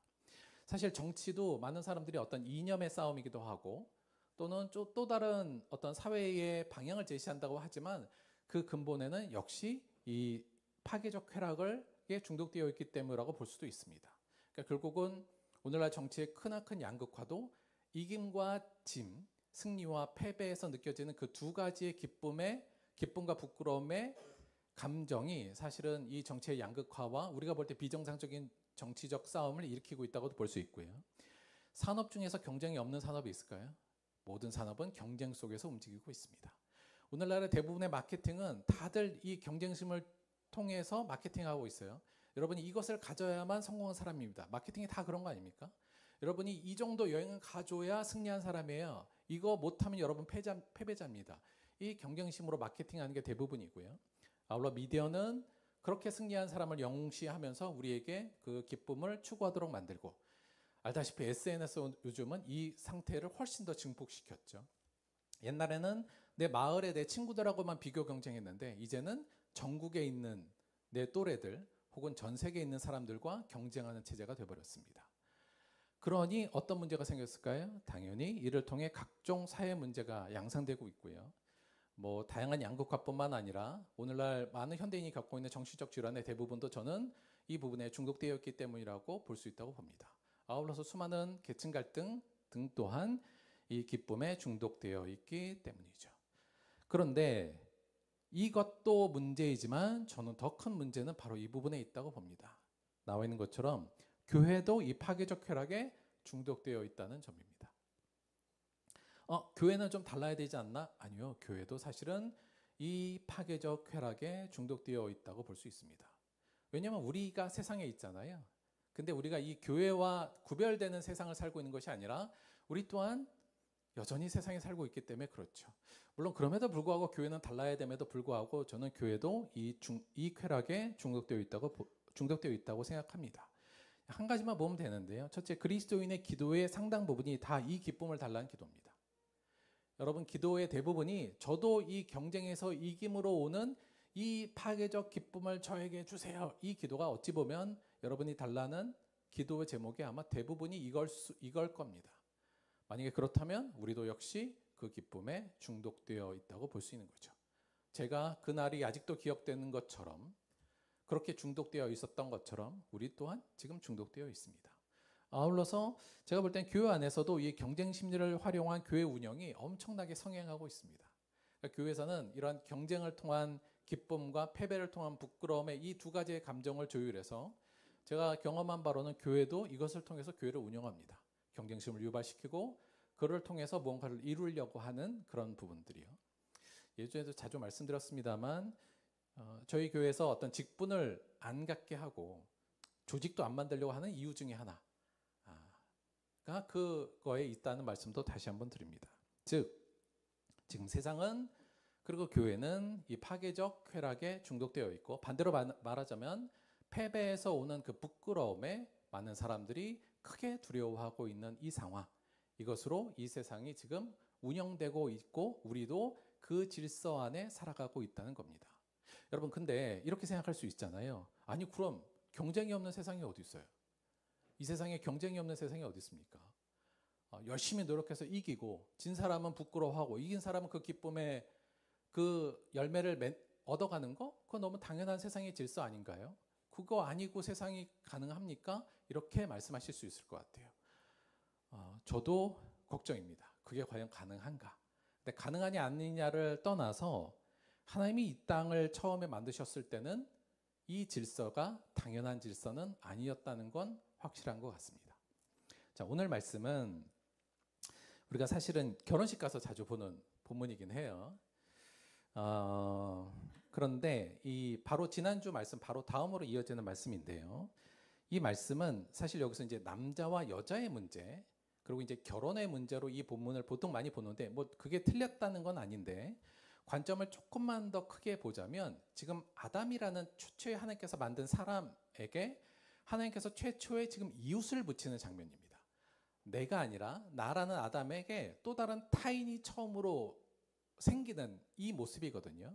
사실 정치도 많은 사람들이 어떤 이념의 싸움이기도 하고 또는 또 다른 어떤 사회의 방향을 제시한다고 하지만 그 근본에는 역시 이 파괴적 쾌락에 중독되어 있기 때문이라고 볼 수도 있습니다. 그러니까 결국은 오늘날 정치의 크나큰 양극화도 이김과 짐, 승리와 패배에서 느껴지는 그 두 가지의 기쁨과 부끄러움의 감정이 사실은 이 정치의 양극화와 우리가 볼 때 비정상적인 정치적 싸움을 일으키고 있다고도 볼 수 있고요. 산업 중에서 경쟁이 없는 산업이 있을까요? 모든 산업은 경쟁 속에서 움직이고 있습니다. 오늘날의 대부분의 마케팅은 다들 이 경쟁심을 통해서 마케팅하고 있어요. 여러분이 이것을 가져야만 성공한 사람입니다. 마케팅이 다 그런 거 아닙니까? 여러분이 이 정도 여행을 가져야 승리한 사람이에요. 이거 못하면 여러분 패배자입니다. 이 경쟁심으로 마케팅하는 게 대부분이고요. 아울러 미디어는 그렇게 승리한 사람을 영시하면서 우리에게 그 기쁨을 추구하도록 만들고, 알다시피 SNS 요즘은 이 상태를 훨씬 더 증폭시켰죠. 옛날에는 내 마을에 내 친구들하고만 비교 경쟁했는데 이제는 전국에 있는 내 또래들 혹은 전 세계에 있는 사람들과 경쟁하는 체제가 되어버렸습니다. 그러니 어떤 문제가 생겼을까요? 당연히 이를 통해 각종 사회 문제가 양상되고 있고요. 뭐 다양한 양극화뿐만 아니라 오늘날 많은 현대인이 겪고 있는 정신적 질환의 대부분도 저는 이 부분에 중독되어 있기 때문이라고 볼 수 있다고 봅니다. 아울러서 수많은 계층 갈등 등 또한 이 기쁨에 중독되어 있기 때문이죠. 그런데 이것도 문제이지만 저는 더 큰 문제는 바로 이 부분에 있다고 봅니다. 나와 있는 것처럼 교회도 이 파괴적 쾌락에 중독되어 있다는 점입니다. 교회는 좀 달라야 되지 않나? 아니요. 교회도 사실은 이 파괴적 쾌락에 중독되어 있다고 볼 수 있습니다. 왜냐하면 우리가 세상에 있잖아요. 근데 우리가 이 교회와 구별되는 세상을 살고 있는 것이 아니라 우리 또한 여전히 세상에 살고 있기 때문에 그렇죠. 물론 그럼에도 불구하고 교회는 달라야 됨에도 불구하고 저는 교회도 이 쾌락에 중독되어 있다고 생각합니다. 한 가지만 보면 되는데요. 첫째, 그리스도인의 기도의 상당 부분이 다 이 기쁨을 달라는 기도입니다. 여러분, 기도의 대부분이 저도 이 경쟁에서 이김으로 오는 이 파괴적 기쁨을 저에게 주세요. 이 기도가 어찌 보면 여러분이 달라는 기도의 제목이 아마 대부분이 이걸 겁니다. 만약에 그렇다면 우리도 역시 그 기쁨에 중독되어 있다고 볼 수 있는 거죠. 제가 그날이 아직도 기억되는 것처럼 그렇게 중독되어 있었던 것처럼 우리 또한 지금 중독되어 있습니다. 아울러서 제가 볼 땐 교회 안에서도 이 경쟁 심리를 활용한 교회 운영이 엄청나게 성행하고 있습니다. 그러니까 교회에서는 이러한 경쟁을 통한 기쁨과 패배를 통한 부끄러움의 이 두 가지의 감정을 조율해서 제가 경험한 바로는 교회도 이것을 통해서 교회를 운영합니다. 경쟁심을 유발시키고 그를 통해서 뭔가를 이루려고 하는 그런 부분들이요. 예전에도 자주 말씀드렸습니다만 저희 교회에서 어떤 직분을 안 갖게 하고 조직도 안 만들려고 하는 이유 중에 하나가 그거에 있다는 말씀도 다시 한번 드립니다. 즉 지금 세상은 그리고 교회는 이 파괴적 쾌락에 중독되어 있고 반대로 말하자면 패배에서 오는 그 부끄러움에 많은 사람들이 크게 두려워하고 있는 이 상황, 이것으로 이 세상이 지금 운영되고 있고 우리도 그 질서 안에 살아가고 있다는 겁니다. 여러분, 근데 이렇게 생각할 수 있잖아요. 아니 그럼 경쟁이 없는 세상이 어디 있어요? 이 세상에 경쟁이 없는 세상이 어디 있습니까? 열심히 노력해서 이기고 진 사람은 부끄러워하고 이긴 사람은 그 기쁨에 그 열매를 얻어가는 거? 그거 너무 당연한 세상의 질서 아닌가요? 그거 아니고 세상이 가능합니까? 이렇게 말씀하실 수 있을 것 같아요. 저도 걱정입니다. 그게 과연 가능한가? 근데 가능하냐 아니냐를 떠나서 하나님이 이 땅을 처음에 만드셨을 때는 이 질서가 당연한 질서는 아니었다는 건 확실한 것 같습니다. 자, 오늘 말씀은 우리가 사실은 결혼식 가서 자주 보는 본문이긴 해요. 그런데 이 바로 지난주 말씀 바로 다음으로 이어지는 말씀인데요. 이 말씀은 사실 여기서 이제 남자와 여자의 문제, 그리고 이제 결혼의 문제로 이 본문을 보통 많이 보는데, 뭐 그게 틀렸다는 건 아닌데, 관점을 조금만 더 크게 보자면 지금 아담이라는 최초의 하나님께서 만든 사람에게 하나님께서 최초의 지금 이웃을 붙이는 장면입니다. 내가 아니라 나라는 아담에게 또 다른 타인이 처음으로 생기는 이 모습이거든요.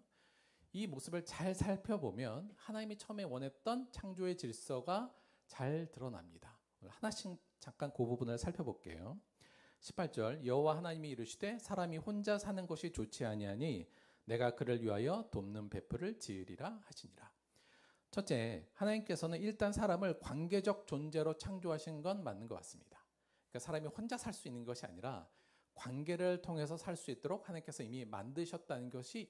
이 모습을 잘 살펴보면 하나님이 처음에 원했던 창조의 질서가 잘 드러납니다. 오늘 하나씩 잠깐 그 부분을 살펴볼게요. 18절, 여호와 하나님이 이르시되 사람이 혼자 사는 것이 좋지 아니하니 내가 그를 위하여 돕는 베풀을 지으리라 하시니라. 첫째, 하나님께서는 일단 사람을 관계적 존재로 창조하신 건 맞는 것 같습니다. 그러니까 사람이 혼자 살 수 있는 것이 아니라 관계를 통해서 살 수 있도록 하나님께서 이미 만드셨다는 것이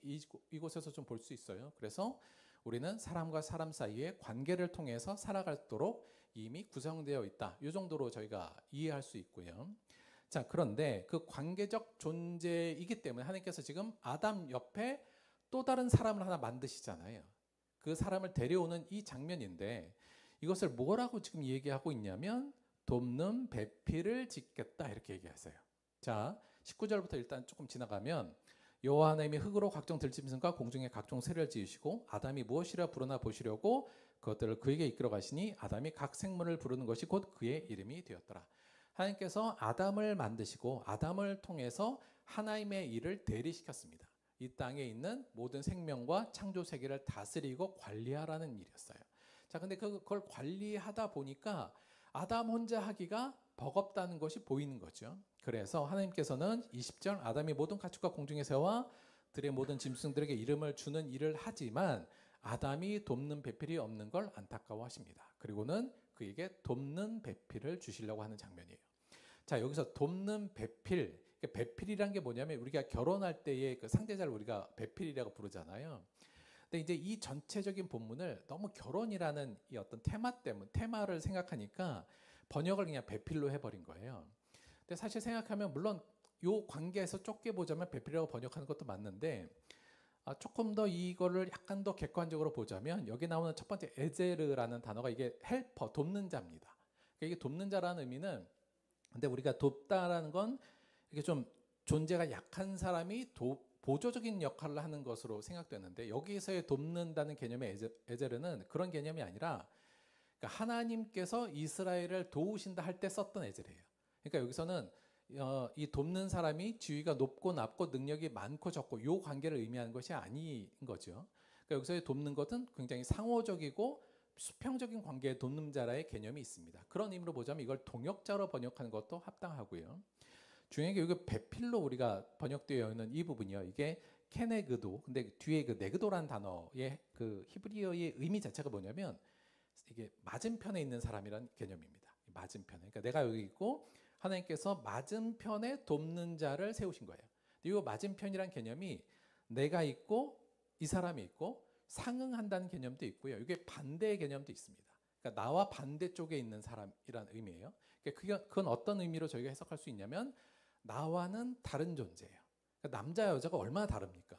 이곳에서 좀 볼 수 있어요. 그래서 우리는 사람과 사람 사이의 관계를 통해서 살아가도록 이미 구성되어 있다. 이 정도로 저희가 이해할 수 있고요. 자, 그런데 그 관계적 존재이기 때문에 하나님께서 지금 아담 옆에 또 다른 사람을 하나 만드시잖아요. 그 사람을 데려오는 이 장면인데 이것을 뭐라고 지금 얘기하고 있냐면 돕는 배필을 짓겠다 이렇게 얘기하세요. 자, 19절부터 일단 조금 지나가면 여호와 하나님이 흙으로 각종 들짐승과 공중의 각종 새를 지으시고 아담이 무엇이라 부르나 보시려고 그것들을 그에게 이끌어 가시니 아담이 각 생물을 부르는 것이 곧 그의 이름이 되었더라. 하나님께서 아담을 만드시고 아담을 통해서 하나님의 일을 대리시켰습니다. 이 땅에 있는 모든 생명과 창조 세계를 다스리고 관리하라는 일이었어요. 자, 근데 그걸 관리하다 보니까 아담 혼자 하기가 버겁다는 것이 보이는 거죠. 그래서 하나님께서는 20절 아담이 모든 가축과 공중의 새와 들의 모든 짐승들에게 이름을 주는 일을 하지만 아담이 돕는 배필이 없는 걸 안타까워하십니다. 그리고는 그에게 돕는 배필을 주시려고 하는 장면이에요. 자, 여기서 돕는 배필, 배필이란 게 뭐냐면 우리가 결혼할 때의 그 상대자를 우리가 배필이라고 부르잖아요. 근데 이제 이 전체적인 본문을 너무 결혼이라는 이 어떤 테마를 생각하니까 번역을 그냥 배필로 해버린 거예요. 근데 사실 생각하면 물론 이 관계에서 좁게 보자면 배필이라고 번역하는 것도 맞는데 조금 더 이거를 약간 더 객관적으로 보자면 여기 나오는 첫 번째 에제르라는 단어가 이게 헬퍼, 돕는 자입니다. 그러니까 이게 돕는 자라는 의미는 근데 우리가 돕다라는 건 이게 좀 존재가 약한 사람이 보조적인 역할을 하는 것으로 생각되는데 여기서의 돕는다는 개념의 에제르는 그런 개념이 아니라 그러니까 하나님께서 이스라엘을 도우신다 할 때 썼던 에제르예요. 그러니까 여기서는 이 돕는 사람이 지위가 높고 낮고 능력이 많고 적고 이 관계를 의미하는 것이 아닌 거죠. 그러니까 여기서의 돕는 것은 굉장히 상호적이고 수평적인 관계의 돕는 자라의 개념이 있습니다. 그런 의미로 보자면 이걸 동역자로 번역하는 것도 합당하고요. 중요한 게 여기 배필로 우리가 번역되어 있는 이 부분이요. 이게 케네그도, 근데 뒤에 그 네그도라는 단어의 그 히브리어의 의미 자체가 뭐냐면 이게 맞은편에 있는 사람이라는 개념입니다. 맞은편에. 그러니까 내가 여기 있고 하나님께서 맞은편에 돕는 자를 세우신 거예요. 이 맞은편이란 개념이 내가 있고 이 사람이 있고 상응한다는 개념도 있고요. 이게 반대의 개념도 있습니다. 그러니까 나와 반대쪽에 있는 사람이라는 의미예요. 그러니까 그건 어떤 의미로 저희가 해석할 수 있냐면 나와는 다른 존재예요. 그러니까 남자 여자가 얼마나 다릅니까?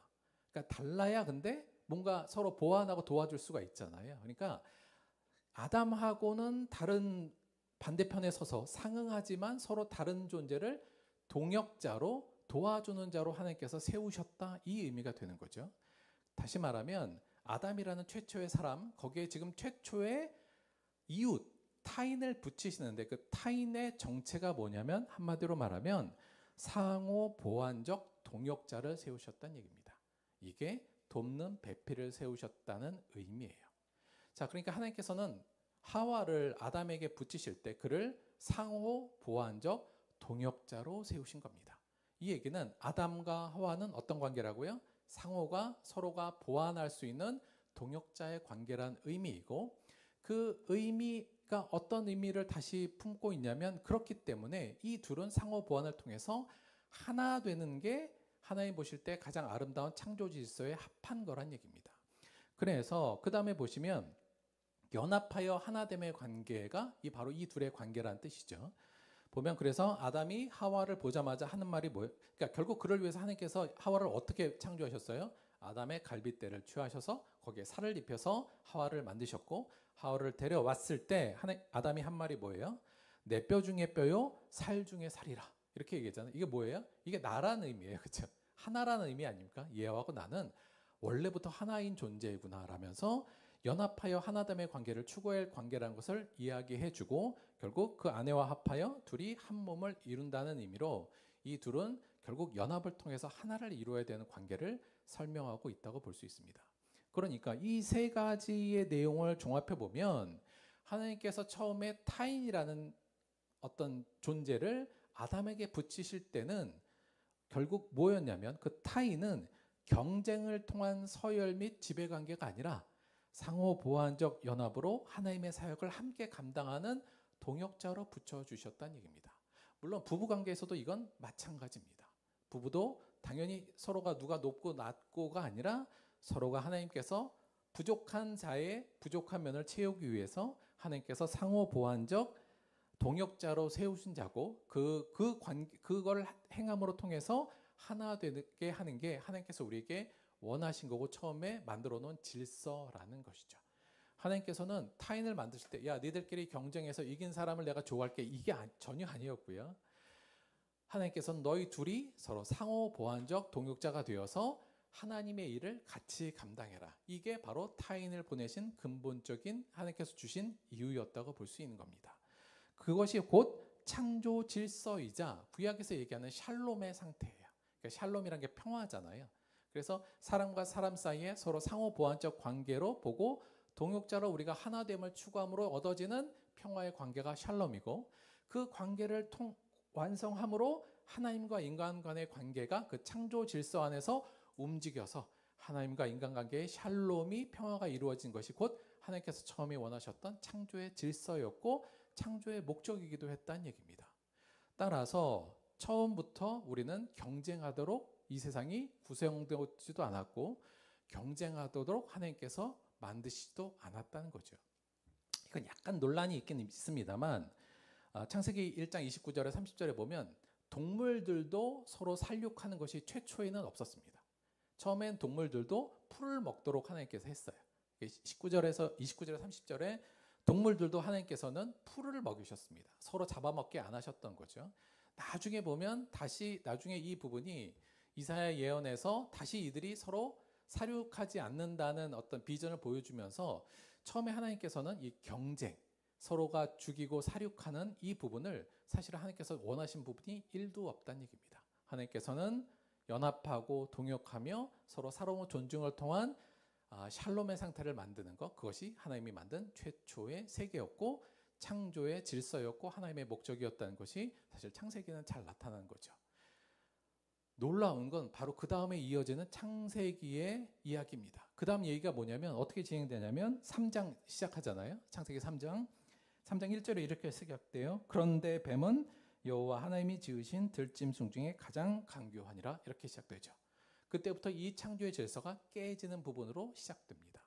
그러니까 달라야 근데 뭔가 서로 보완하고 도와줄 수가 있잖아요. 그러니까 아담하고는 다른 반대편에 서서 상응하지만 서로 다른 존재를 동역자로 도와주는 자로 하나님께서 세우셨다 이 의미가 되는 거죠. 다시 말하면 아담이라는 최초의 사람 거기에 지금 최초의 이웃 타인을 붙이시는데 그 타인의 정체가 뭐냐면 한마디로 말하면 상호 보완적 동역자를 세우셨다는 얘기입니다. 이게 돕는 배필을 세우셨다는 의미예요. 자, 그러니까 하나님께서는 하와를 아담에게 붙이실 때 그를 상호 보완적 동역자로 세우신 겁니다. 이 얘기는 아담과 하와는 어떤 관계라고요? 상호가 서로가 보완할 수 있는 동역자의 관계란 의미이고 그 의미가 어떤 의미를 다시 품고 있냐면 그렇기 때문에 이 둘은 상호 보완을 통해서 하나 되는 게 하나님 보실 때 가장 아름다운 창조 질서에 합한 거란 얘기입니다. 그래서 그 다음에 보시면 연합하여 하나됨의 관계가 바로 이 둘의 관계라는 뜻이죠. 보면 그래서 아담이 하와를 보자마자 하는 말이 뭐예요? 그러니까 결국 그를 위해서 하나님께서 하와를 어떻게 창조하셨어요? 아담의 갈빗대를 취하셔서 거기에 살을 입혀서 하와를 만드셨고, 하와를 데려왔을 때 아담이 한 말이 뭐예요? 내 뼈 중에 뼈요, 살 중에 살이라. 이렇게 얘기했잖아요. 이게 뭐예요? 이게 나라는 의미예요. 그렇죠? 하나라는 의미 아닙니까? 얘하고 나는 원래부터 하나인 존재구나 라면서 연합하여 하나됨의 관계를 추구할 관계라는 것을 이야기해주고, 결국 그 아내와 합하여 둘이 한 몸을 이룬다는 의미로 이 둘은 결국 연합을 통해서 하나를 이루어야 되는 관계를 설명하고 있다고 볼 수 있습니다. 그러니까 이 세 가지의 내용을 종합해 보면 하나님께서 처음에 타인이라는 어떤 존재를 아담에게 붙이실 때는 결국 뭐였냐면, 그 타인은 경쟁을 통한 서열 및 지배관계가 아니라 상호 보완적 연합으로 하나님의 사역을 함께 감당하는 동역자로 붙여주셨다는 얘기입니다. 물론 부부관계에서도 이건 마찬가지입니다. 부부도 당연히 서로가 누가 높고 낮고가 아니라 서로가 하나님께서 부족한 자의 부족한 면을 채우기 위해서 하나님께서 상호 보완적 동역자로 세우신 자고, 그걸 행함으로 통해서 하나 되게 하는 게 하나님께서 우리에게 원하신 거고 처음에 만들어 놓은 질서라는 것이죠. 하나님께서는 타인을 만드실 때, 야, 니들끼리 경쟁해서 이긴 사람을 내가 좋아할게, 이게 전혀 아니었고요. 하나님께서는 너희 둘이 서로 상호 보완적 동역자가 되어서 하나님의 일을 같이 감당해라. 이게 바로 타인을 보내신 근본적인 하나님께서 주신 이유였다고 볼 수 있는 겁니다. 그것이 곧 창조 질서이자 구약에서 얘기하는 샬롬의 상태예요. 그러니까 샬롬이란 게 평화잖아요. 그래서 사람과 사람 사이에 서로 상호 보완적 관계로 보고 동역자로 우리가 하나됨을 추구함으로 얻어지는 평화의 관계가 샬롬이고, 그 관계를 완성함으로 하나님과 인간 간의 관계가 그 창조 질서 안에서 움직여서 하나님과 인간 관계의 샬롬이 평화가 이루어진 것이 곧 하나님께서 처음에 원하셨던 창조의 질서였고 창조의 목적이기도 했다는 얘기입니다. 따라서 처음부터 우리는 경쟁하도록 이 세상이 구성되지도 않았고 경쟁하도록 하나님께서 만드시지도 않았다는 거죠. 이건 약간 논란이 있긴 있습니다만 창세기 1장 29절에 30절에 보면 동물들도 서로 살육하는 것이 최초에는 없었습니다. 처음엔 동물들도 풀을 먹도록 하나님께서 했어요. 29절에서 30절에 동물들도 하나님께서는 풀을 먹이셨습니다. 서로 잡아먹게 안 하셨던 거죠. 나중에 보면 나중에 이 부분이 이사야 예언에서 다시 이들이 서로 살육하지 않는다는 어떤 비전을 보여주면서 처음에 하나님께서는 이 경쟁, 서로가 죽이고 살육하는 이 부분을 사실 하나님께서 원하신 부분이 1도 없다는 얘기입니다. 하나님께서는 연합하고 동역하며 서로 사랑과 존중을 통한 샬롬의 상태를 만드는 것, 그것이 하나님이 만든 최초의 세계였고 창조의 질서였고 하나님의 목적이었다는 것이 사실 창세기는 잘 나타나는 거죠. 놀라운 건 바로 그 다음에 이어지는 창세기의 이야기입니다. 그 다음 얘기가 뭐냐면 어떻게 진행되냐면 3장 시작하잖아요. 창세기 3장 1절에 이렇게 시작돼요. 그런데 뱀은 여호와 하나님이 지으신 들짐승 중에 가장 강교하니라, 이렇게 시작되죠. 그때부터 이 창조의 질서가 깨지는 부분으로 시작됩니다.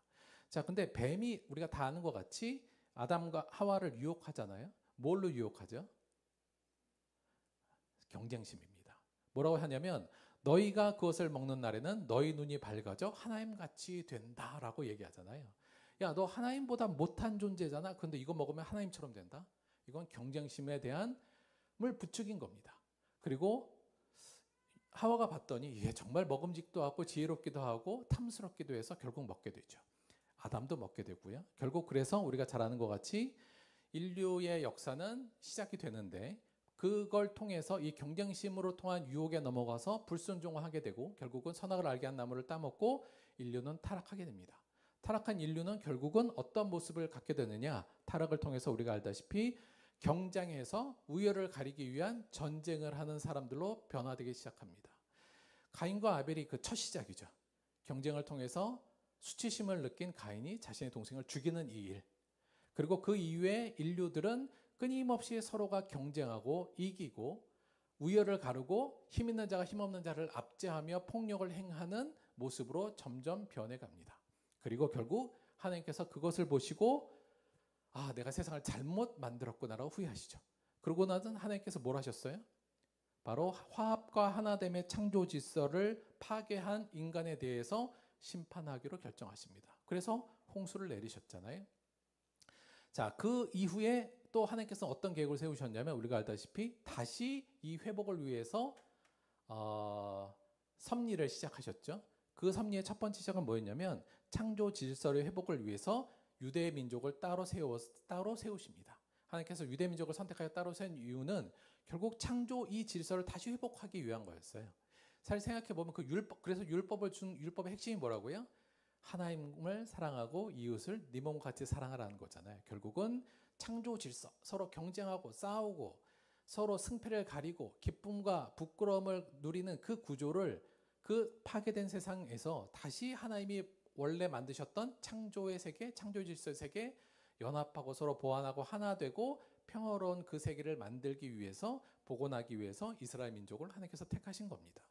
자, 근데 뱀이 우리가 다 아는 것 같이 아담과 하와를 유혹하잖아요. 뭘로 유혹하죠? 경쟁심입니다. 뭐라고 하냐면 너희가 그것을 먹는 날에는 너희 눈이 밝아져 하나님같이 된다라고 얘기하잖아요. 야, 너 하나님보다 못한 존재잖아. 그런데 이거 먹으면 하나님처럼 된다? 이건 경쟁심에 대한 물 부추긴 겁니다. 그리고 하와가 봤더니 이게 정말 먹음직도 하고 지혜롭기도 하고 탐스럽기도 해서 결국 먹게 되죠. 아담도 먹게 되고요. 결국 그래서 우리가 잘 아는 것 같이 인류의 역사는 시작이 되는데 그걸 통해서 이 경쟁심으로 통한 유혹에 넘어가서 불순종을 하게 되고 결국은 선악을 알게 한 나무를 따먹고 인류는 타락하게 됩니다. 타락한 인류는 결국은 어떤 모습을 갖게 되느냐, 타락을 통해서 우리가 알다시피 경쟁해서 우열을 가리기 위한 전쟁을 하는 사람들로 변화되기 시작합니다. 가인과 아벨이 그 첫 시작이죠. 경쟁을 통해서 수치심을 느낀 가인이 자신의 동생을 죽이는 이 일, 그리고 그 이후에 인류들은 끊임없이 서로가 경쟁하고 이기고 우열을 가르고 힘 있는 자가 힘 없는 자를 압제하며 폭력을 행하는 모습으로 점점 변해갑니다. 그리고 결국 하나님께서 그것을 보시고 내가 세상을 잘못 만들었구나라고 후회하시죠. 그러고 나서 하나님께서 뭘 하셨어요? 바로 화합과 하나됨의 창조 질서를 파괴한 인간에 대해서 심판하기로 결정하십니다. 그래서 홍수를 내리셨잖아요. 자, 그 이후에 또 하나님께서 어떤 계획을 세우셨냐면 우리가 알다시피 다시 이 회복을 위해서 섭리를 시작하셨죠. 그 섭리의 첫 번째 시작은 뭐였냐면 창조 질서의 회복을 위해서 유대 민족을 따로 세우십니다. 하나님께서 유대 민족을 선택하여 따로 세운 이유는 결국 창조 이 질서를 다시 회복하기 위한 거였어요. 사실 생각해 보면 그 그래서 율법의 핵심이 뭐라고요? 하나님을 사랑하고 이웃을 네 몸과 같이 사랑하라는 거잖아요. 결국은 창조 질서, 서로 경쟁하고 싸우고 서로 승패를 가리고 기쁨과 부끄러움을 누리는 그 구조를 그 파괴된 세상에서 다시 하나님이 원래 만드셨던 창조의 세계, 창조 질서의 세계 연합하고 서로 보완하고 하나 되고 평화로운 그 세계를 만들기 위해서 복원하기 위해서 이스라엘 민족을 하나님께서 택하신 겁니다.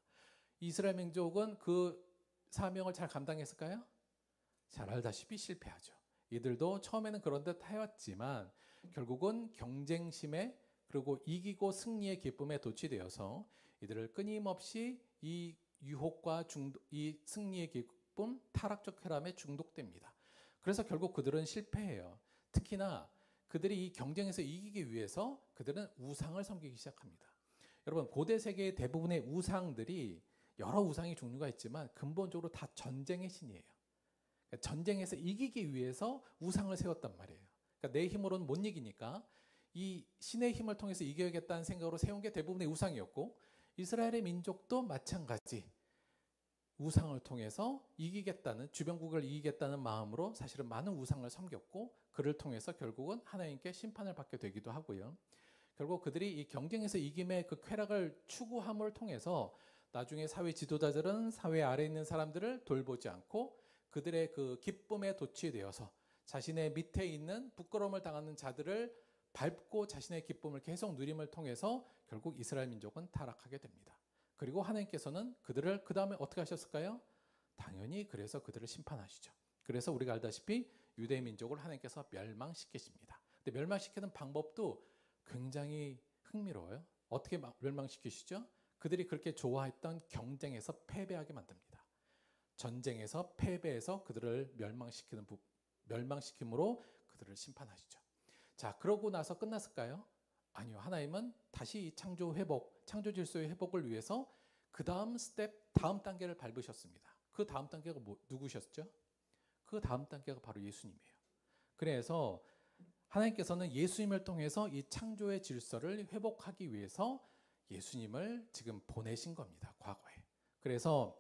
이스라엘 민족은 그 사명을 잘 감당했을까요? 잘 알다시피 실패하죠. 이들도 처음에는 그런 듯 하였지만 결국은 경쟁심에 그리고 이기고 승리의 기쁨에 도취되어서 이들을 끊임없이 이 유혹과 이 승리의 기쁨, 타락적 쾌감에 중독됩니다. 그래서 결국 그들은 실패해요. 특히나 그들이 이 경쟁에서 이기기 위해서 그들은 우상을 섬기기 시작합니다. 여러분, 고대 세계의 대부분의 우상들이 여러 우상의 종류가 있지만 근본적으로 다 전쟁의 신이에요. 전쟁에서 이기기 위해서 우상을 세웠단 말이에요. 그러니까 내 힘으로는 못 이기니까 이 신의 힘을 통해서 이겨야겠다는 생각으로 세운 게 대부분의 우상이었고 이스라엘의 민족도 마찬가지. 우상을 통해서 이기겠다는, 주변국을 이기겠다는 마음으로 사실은 많은 우상을 섬겼고 그를 통해서 결국은 하나님께 심판을 받게 되기도 하고요. 결국 그들이 이 경쟁에서 이김의 그 쾌락을 추구함을 통해서 나중에 사회 지도자들은 사회 아래에 있는 사람들을 돌보지 않고 그들의 그 기쁨에 도취되어서 자신의 밑에 있는 부끄러움을 당하는 자들을 밟고 자신의 기쁨을 계속 누림을 통해서 결국 이스라엘 민족은 타락하게 됩니다. 그리고 하나님께서는 그들을 그 다음에 어떻게 하셨을까요? 당연히 그래서 그들을 심판하시죠. 그래서 우리가 알다시피 유대 민족을 하나님께서 멸망시키십니다. 근데 멸망시키는 방법도 굉장히 흥미로워요. 어떻게 멸망시키시죠? 그들이 그렇게 좋아했던 경쟁에서 패배하게 만듭니다. 전쟁에서 패배해서 그들을 멸망시킴으로 그들을 심판하시죠. 자, 그러고 나서 끝났을까요? 아니요. 하나님은 다시 이 창조 질서의 회복을 위해서 그 다음 스텝, 다음 단계를 밟으셨습니다. 그 다음 단계가 누구셨죠? 그 다음 단계가 바로 예수님이에요. 그래서 하나님께서는 예수님을 통해서 이 창조의 질서를 회복하기 위해서 예수님을 지금 보내신 겁니다. 과거에. 그래서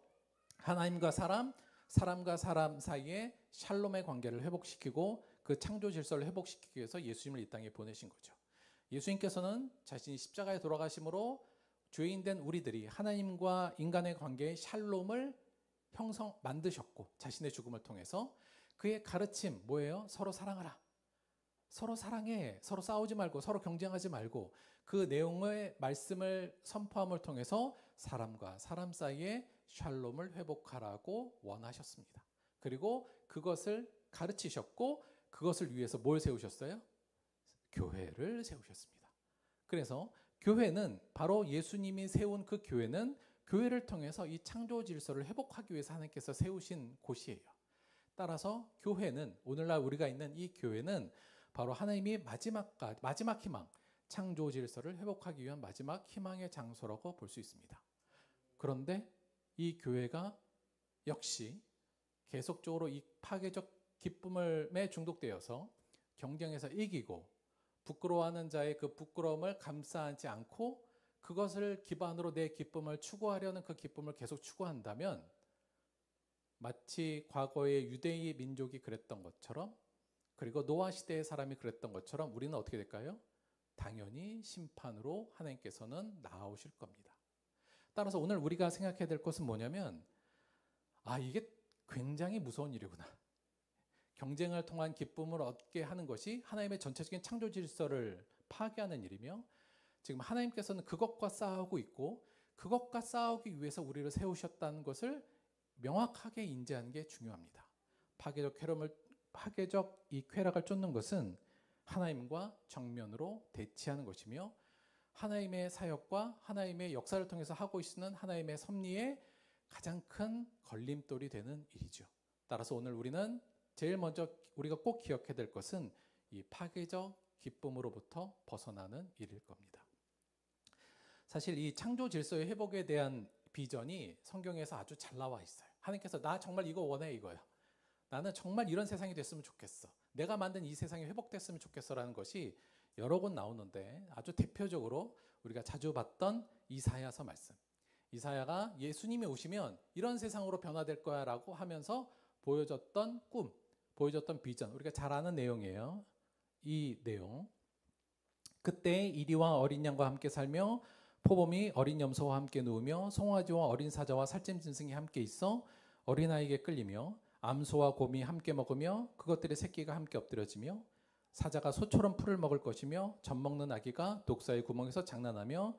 하나님과 사람과 사람 사이에 샬롬의 관계를 회복시키고 그 창조 질서를 회복시키기 위해서 예수님을 이 땅에 보내신 거죠. 예수님께서는 자신이 십자가에 돌아가심으로 죄인된 우리들이 하나님과 인간의 관계의 샬롬을 만드셨고 자신의 죽음을 통해서 그의 가르침 뭐예요? 서로 사랑하라. 서로 사랑해. 서로 싸우지 말고 서로 경쟁하지 말고 그 내용의 말씀을 선포함을 통해서 사람과 사람 사이에 샬롬을 회복하라고 원하셨습니다. 그리고 그것을 가르치셨고 그것을 위해서 뭘 세우셨어요? 교회를 세우셨습니다. 그래서 교회는 바로 예수님이 세운 그 교회는 교회를 통해서 이 창조 질서를 회복하기 위해서 하나님께서 세우신 곳이에요. 따라서 교회는 오늘날 우리가 있는 이 교회는 바로 하나님이 마지막 희망, 창조 질서를 회복하기 위한 마지막 희망의 장소라고 볼 수 있습니다. 그런데 이 교회가 역시 계속적으로 이 파괴적 기쁨에 중독되어서 경쟁에서 이기고 부끄러워하는 자의 그 부끄러움을 감싸 안지 않고 그것을 기반으로 내 기쁨을 추구하려는 그 기쁨을 계속 추구한다면 마치 과거의 유대의 민족이 그랬던 것처럼 그리고 노아 시대의 사람이 그랬던 것처럼 우리는 어떻게 될까요? 당연히 심판으로 하나님께서는 나아오실 겁니다. 따라서 오늘 우리가 생각해야 될 것은 뭐냐면 이게 굉장히 무서운 일이구나. 경쟁을 통한 기쁨을 얻게 하는 것이 하나님의 전체적인 창조 질서를 파괴하는 일이며 지금 하나님께서는 그것과 싸우고 있고 그것과 싸우기 위해서 우리를 세우셨다는 것을 명확하게 인지하는 게 중요합니다. 파괴적 이 쾌락을 쫓는 것은 하나님과 정면으로 대치하는 것이며 하나님의 사역과 하나님의 역사를 통해서 하고 있는 하나님의 섭리의 가장 큰 걸림돌이 되는 일이죠. 따라서 오늘 우리는 제일 먼저 우리가 꼭 기억해야 될 것은 이 파괴적 기쁨으로부터 벗어나는 일일 겁니다. 사실 이 창조 질서의 회복에 대한 비전이 성경에서 아주 잘 나와 있어요. 하나님께서 나 정말 이거 원해 이거야. 나는 정말 이런 세상이 됐으면 좋겠어. 내가 만든 이 세상이 회복됐으면 좋겠어라는 것이 여러 곳 나오는데 아주 대표적으로 우리가 자주 봤던 이사야서 말씀. 이사야가 예수님이 오시면 이런 세상으로 변화될 거야 라고 하면서 보여줬던 꿈, 보여줬던 비전, 우리가 잘 아는 내용이에요. 이 내용. 그때 이리와 어린 양과 함께 살며 포범이 어린 염소와 함께 누우며 송아지와 어린 사자와 살찐 짐승이 함께 있어 어린아이에게 끌리며 암소와 곰이 함께 먹으며 그것들의 새끼가 함께 엎드려지며 사자가 소처럼 풀을 먹을 것이며 젖 먹는 아기가 독사의 구멍에서 장난하며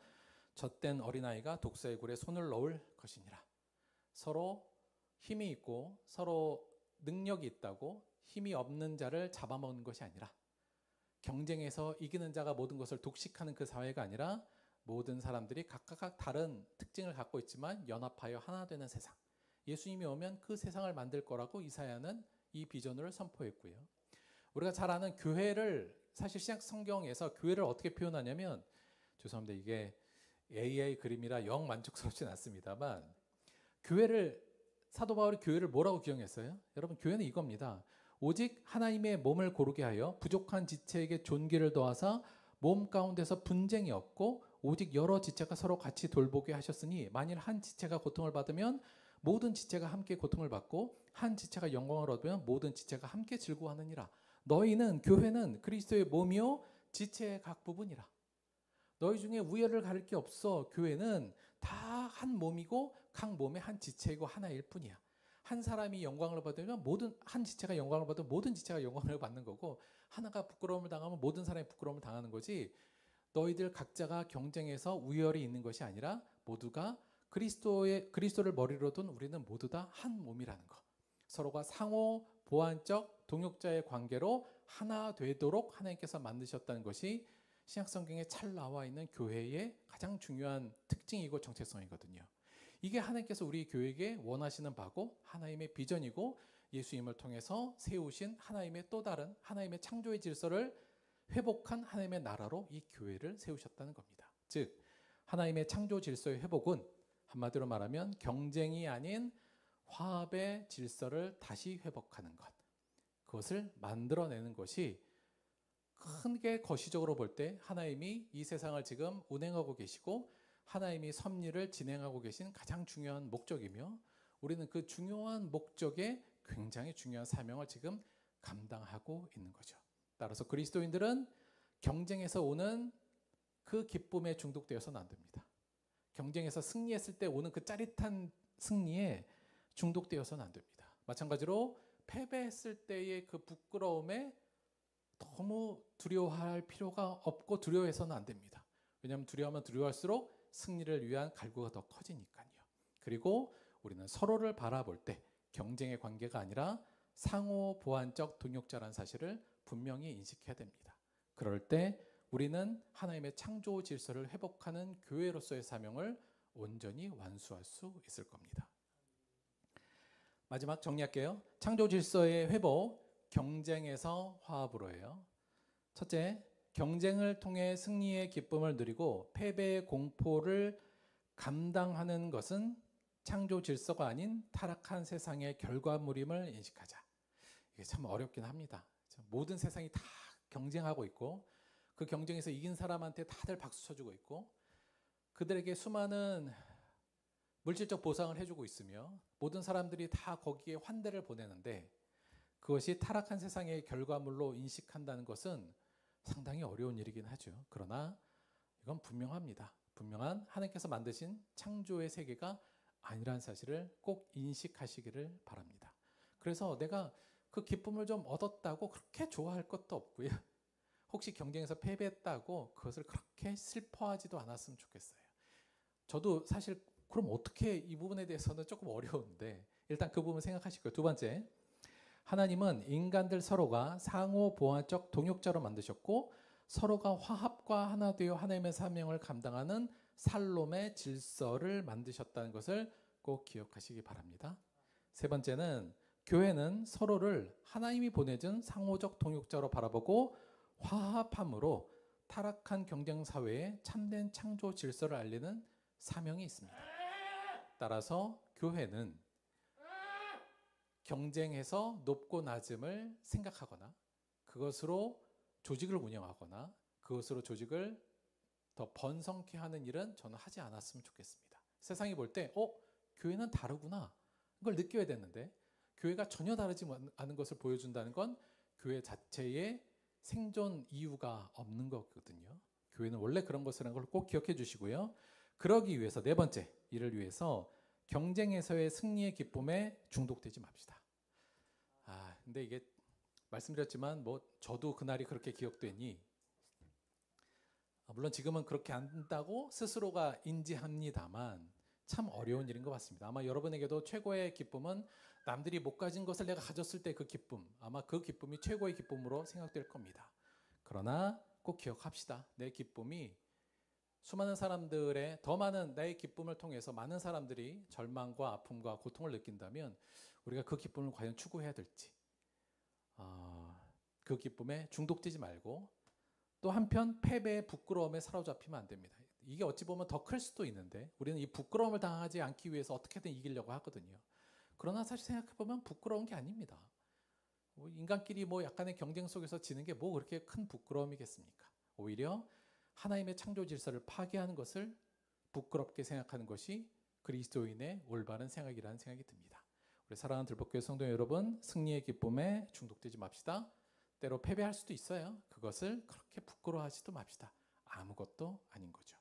젖된 어린아이가 독사의 굴에 손을 넣을 것이니라. 서로 힘이 있고 서로 능력이 있다고 힘이 없는 자를 잡아먹는 것이 아니라 경쟁에서 이기는 자가 모든 것을 독식하는 그 사회가 아니라 모든 사람들이 각각 다른 특징을 갖고 있지만 연합하여 하나 되는 세상. 예수님이 오면 그 세상을 만들 거라고 이사야는 이 비전을 선포했고요. 우리가 잘 아는 교회를 사실 신약 성경에서 교회를 어떻게 표현하냐면 죄송합니다. 이게 AI 그림이라 영 만족스럽진 않습니다만 교회를 사도 바울이 교회를 뭐라고 규정했어요? 여러분 교회는 이겁니다. 오직 하나님의 몸을 고르게 하여 부족한 지체에게 존귀를 더하사 몸 가운데서 분쟁이 없고 오직 여러 지체가 서로 같이 돌보게 하셨으니 만일 한 지체가 고통을 받으면 모든 지체가 함께 고통을 받고 한 지체가 영광을 얻으면 모든 지체가 함께 즐거워하느니라. 너희는 교회는 그리스도의 몸이요 지체의 각 부분이라. 너희 중에 우열을 가릴 게 없어. 교회는 다 한 몸이고 각 몸의 한 지체이고 하나일 뿐이야. 한 사람이 영광을 받으면 모든 한 지체가 영광을 받으면 모든 지체가 영광을 받는 거고 하나가 부끄러움을 당하면 모든 사람이 부끄러움을 당하는 거지. 너희들 각자가 경쟁해서 우열이 있는 것이 아니라 모두가 그리스도를 머리로 둔 우리는 모두 다 한 몸이라는 것. 서로가 상호 보완적 동역자의 관계로 하나 되도록 하나님께서 만드셨다는 것이 신약 성경에 잘 나와 있는 교회의 가장 중요한 특징이고 정체성이거든요. 이게 하나님께서 우리 교회에게 원하시는 바고 하나님의 비전이고 예수님을 통해서 세우신 하나님의 또 다른 하나님의 창조의 질서를 회복한 하나님의 나라로 이 교회를 세우셨다는 겁니다. 즉 하나님의 창조 질서의 회복은 한마디로 말하면 경쟁이 아닌 화합의 질서를 다시 회복하는 것. 그것을 만들어내는 것이 크게 거시적으로 볼 때 하나님이 이 세상을 지금 운행하고 계시고 하나님이 섭리를 진행하고 계신 가장 중요한 목적이며 우리는 그 중요한 목적에 굉장히 중요한 사명을 지금 감당하고 있는 거죠. 따라서 그리스도인들은 경쟁에서 오는 그 기쁨에 중독되어서는 안 됩니다. 경쟁에서 승리했을 때 오는 그 짜릿한 승리에 중독되어서는 안 됩니다. 마찬가지로 패배했을 때의 그 부끄러움에 너무 두려워할 필요가 없고 두려워해서는 안 됩니다. 왜냐하면 두려워하면 두려워할수록 승리를 위한 갈구가 더 커지니까요. 그리고 우리는 서로를 바라볼 때 경쟁의 관계가 아니라 상호 보완적 동역자라는 사실을 분명히 인식해야 됩니다. 그럴 때 우리는 하나님의 창조 질서를 회복하는 교회로서의 사명을 온전히 완수할 수 있을 겁니다. 마지막 정리할게요. 창조 질서의 회복, 경쟁에서 화합으로예요. 첫째, 경쟁을 통해 승리의 기쁨을 누리고 패배의 공포를 감당하는 것은 창조 질서가 아닌 타락한 세상의 결과물임을 인식하자. 이게 참 어렵긴 합니다. 모든 세상이 다 경쟁하고 있고 그 경쟁에서 이긴 사람한테 다들 박수 쳐주고 있고 그들에게 수많은 물질적 보상을 해주고 있으며 모든 사람들이 다 거기에 환대를 보내는데 그것이 타락한 세상의 결과물로 인식한다는 것은 상당히 어려운 일이긴 하죠. 그러나 이건 분명합니다. 분명한 하나님께서 만드신 창조의 세계가 아니라는 사실을 꼭 인식하시기를 바랍니다. 그래서 내가 그 기쁨을 좀 얻었다고 그렇게 좋아할 것도 없고요. 혹시 경쟁에서 패배했다고 그것을 그렇게 슬퍼하지도 않았으면 좋겠어요. 저도 사실 그럼 어떻게 이 부분에 대해서는 조금 어려운데 일단 그 부분 생각하시고요. 두 번째, 하나님은 인간들 서로가 상호 보완적 동역자로 만드셨고 서로가 화합과 하나 되어 하나님의 사명을 감당하는 살롬의 질서를 만드셨다는 것을 꼭 기억하시기 바랍니다. 세 번째는 교회는 서로를 하나님이 보내준 상호적 동역자로 바라보고 화합함으로 타락한 경쟁 사회에 참된 창조 질서를 알리는 사명이 있습니다. 따라서 교회는 경쟁해서 높고 낮음을 생각하거나 그것으로 조직을 운영하거나 그것으로 조직을 더 번성케 하는 일은 저는 하지 않았으면 좋겠습니다. 세상이 볼 때 교회는 다르구나 이걸 느껴야 되는데 교회가 전혀 다르지 않은 것을 보여준다는 건 교회 자체의 생존 이유가 없는 거거든요. 교회는 원래 그런 것이라는 걸 꼭 기억해 주시고요. 그러기 위해서 네 번째, 이를 위해서 경쟁에서의 승리의 기쁨에 중독되지 맙시다. 근데 이게 말씀드렸지만 저도 그날이 그렇게 기억되니 물론 지금은 그렇게 안다고 스스로가 인지합니다만 참 어려운 일인 것 같습니다. 아마 여러분에게도 최고의 기쁨은 남들이 못 가진 것을 내가 가졌을 때 그 기쁨, 아마 그 기쁨이 최고의 기쁨으로 생각될 겁니다. 그러나 꼭 기억합시다. 내 기쁨이 수많은 사람들의 더 많은 나의 기쁨을 통해서 많은 사람들이 절망과 아픔과 고통을 느낀다면 우리가 그 기쁨을 과연 추구해야 될지 그 기쁨에 중독되지 말고 또 한편 패배의 부끄러움에 사로잡히면 안 됩니다. 이게 어찌 보면 더 클 수도 있는데 우리는 이 부끄러움을 당하지 않기 위해서 어떻게든 이기려고 하거든요. 그러나 사실 생각해보면 부끄러운 게 아닙니다. 인간끼리 약간의 경쟁 속에서 지는 게 그렇게 큰 부끄러움이겠습니까? 오히려 하나님의 창조 질서를 파괴하는 것을 부끄럽게 생각하는 것이 그리스도인의 올바른 생각이라는 생각이 듭니다. 우리 사랑하는 들복교회 성도 여러분, 승리의 기쁨에 중독되지 맙시다. 때로 패배할 수도 있어요. 그것을 그렇게 부끄러워하지도 맙시다. 아무것도 아닌 거죠.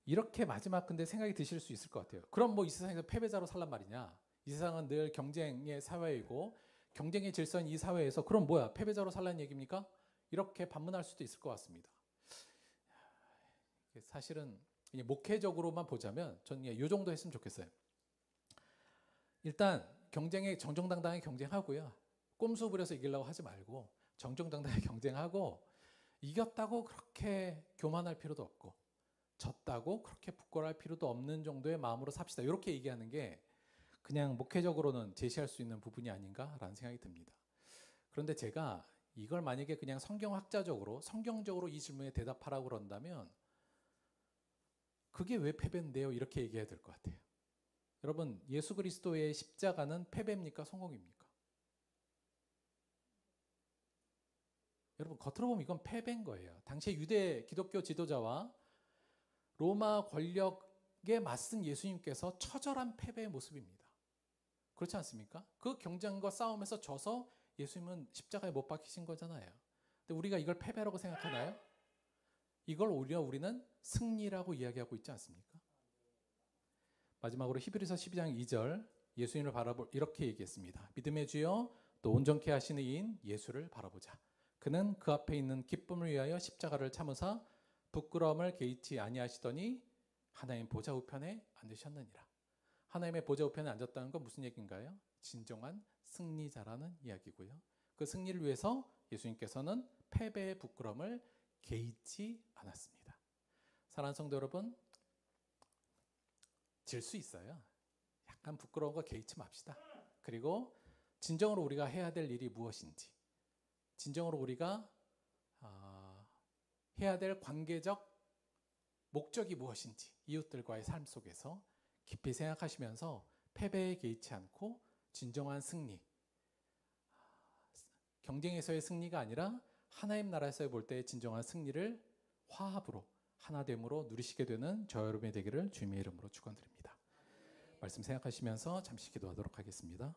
이렇게 마지막 근데 생각이 드실 수 있을 것 같아요. 그럼 이 세상에서 패배자로 살란 말이냐? 이 세상은 늘 경쟁의 사회이고 경쟁의 질서인 이 사회에서 그럼 뭐야? 패배자로 살라는 얘기입니까? 이렇게 반문할 수도 있을 것 같습니다. 사실은 목회적으로만 보자면 저는 이 정도 했으면 좋겠어요. 일단 경쟁에 정정당당하게 경쟁하고요. 꼼수 부려서 이기려고 하지 말고 정정당당하게 경쟁하고 이겼다고 그렇게 교만할 필요도 없고 졌다고 그렇게 부끄러워할 필요도 없는 정도의 마음으로 삽시다. 이렇게 얘기하는 게 그냥 목회적으로는 제시할 수 있는 부분이 아닌가라는 생각이 듭니다. 그런데 제가 이걸 만약에 그냥 성경적으로 이 질문에 대답하라고 그런다면 그게 왜 패배인데요? 이렇게 얘기해야 될 것 같아요. 여러분, 예수 그리스도의 십자가는 패배입니까? 성공입니까? 여러분, 겉으로 보면 이건 패배인 거예요. 당시에 유대 기독교 지도자와 로마 권력에 맞선 예수님께서 처절한 패배의 모습입니다. 그렇지 않습니까? 그 경쟁과 싸움에서 져서 예수님은 십자가에 못 박히신 거잖아요. 근데 우리가 이걸 패배라고 생각하나요? 이걸 오히려 우리는 승리라고 이야기하고 있지 않습니까? 마지막으로 히브리서 12장 2절 예수님을 바라볼 이렇게 얘기했습니다. 믿음의 주여 또 온전케 하시는 이인 예수를 바라보자. 그는 그 앞에 있는 기쁨을 위하여 십자가를 참으사 부끄러움을 개의치 아니하시더니 하나님 보좌 우편에 앉으셨느니라. 하나님의 보좌 우편에 앉았다는 건 무슨 얘기인가요? 진정한 승리자라는 이야기고요. 그 승리를 위해서 예수님께서는 패배의 부끄러움을 개의치 않았습니다. 사랑하는 성도 여러분, 질 수 있어요. 약간 부끄러운 거 개의치 맙시다. 그리고 진정으로 우리가 해야 될 일이 무엇인지, 진정으로 우리가 해야 될 관계적 목적이 무엇인지 이웃들과의 삶 속에서 깊이 생각하시면서 패배에 개의치 않고 진정한 승리, 경쟁에서의 승리가 아니라 하나님 나라에서 볼 때의 진정한 승리를 화합으로 하나됨으로 누리시게 되는 저 여러분이 되기를 주님의 이름으로 축원드립니다. 말씀 생각하시면서 잠시 기도하도록 하겠습니다.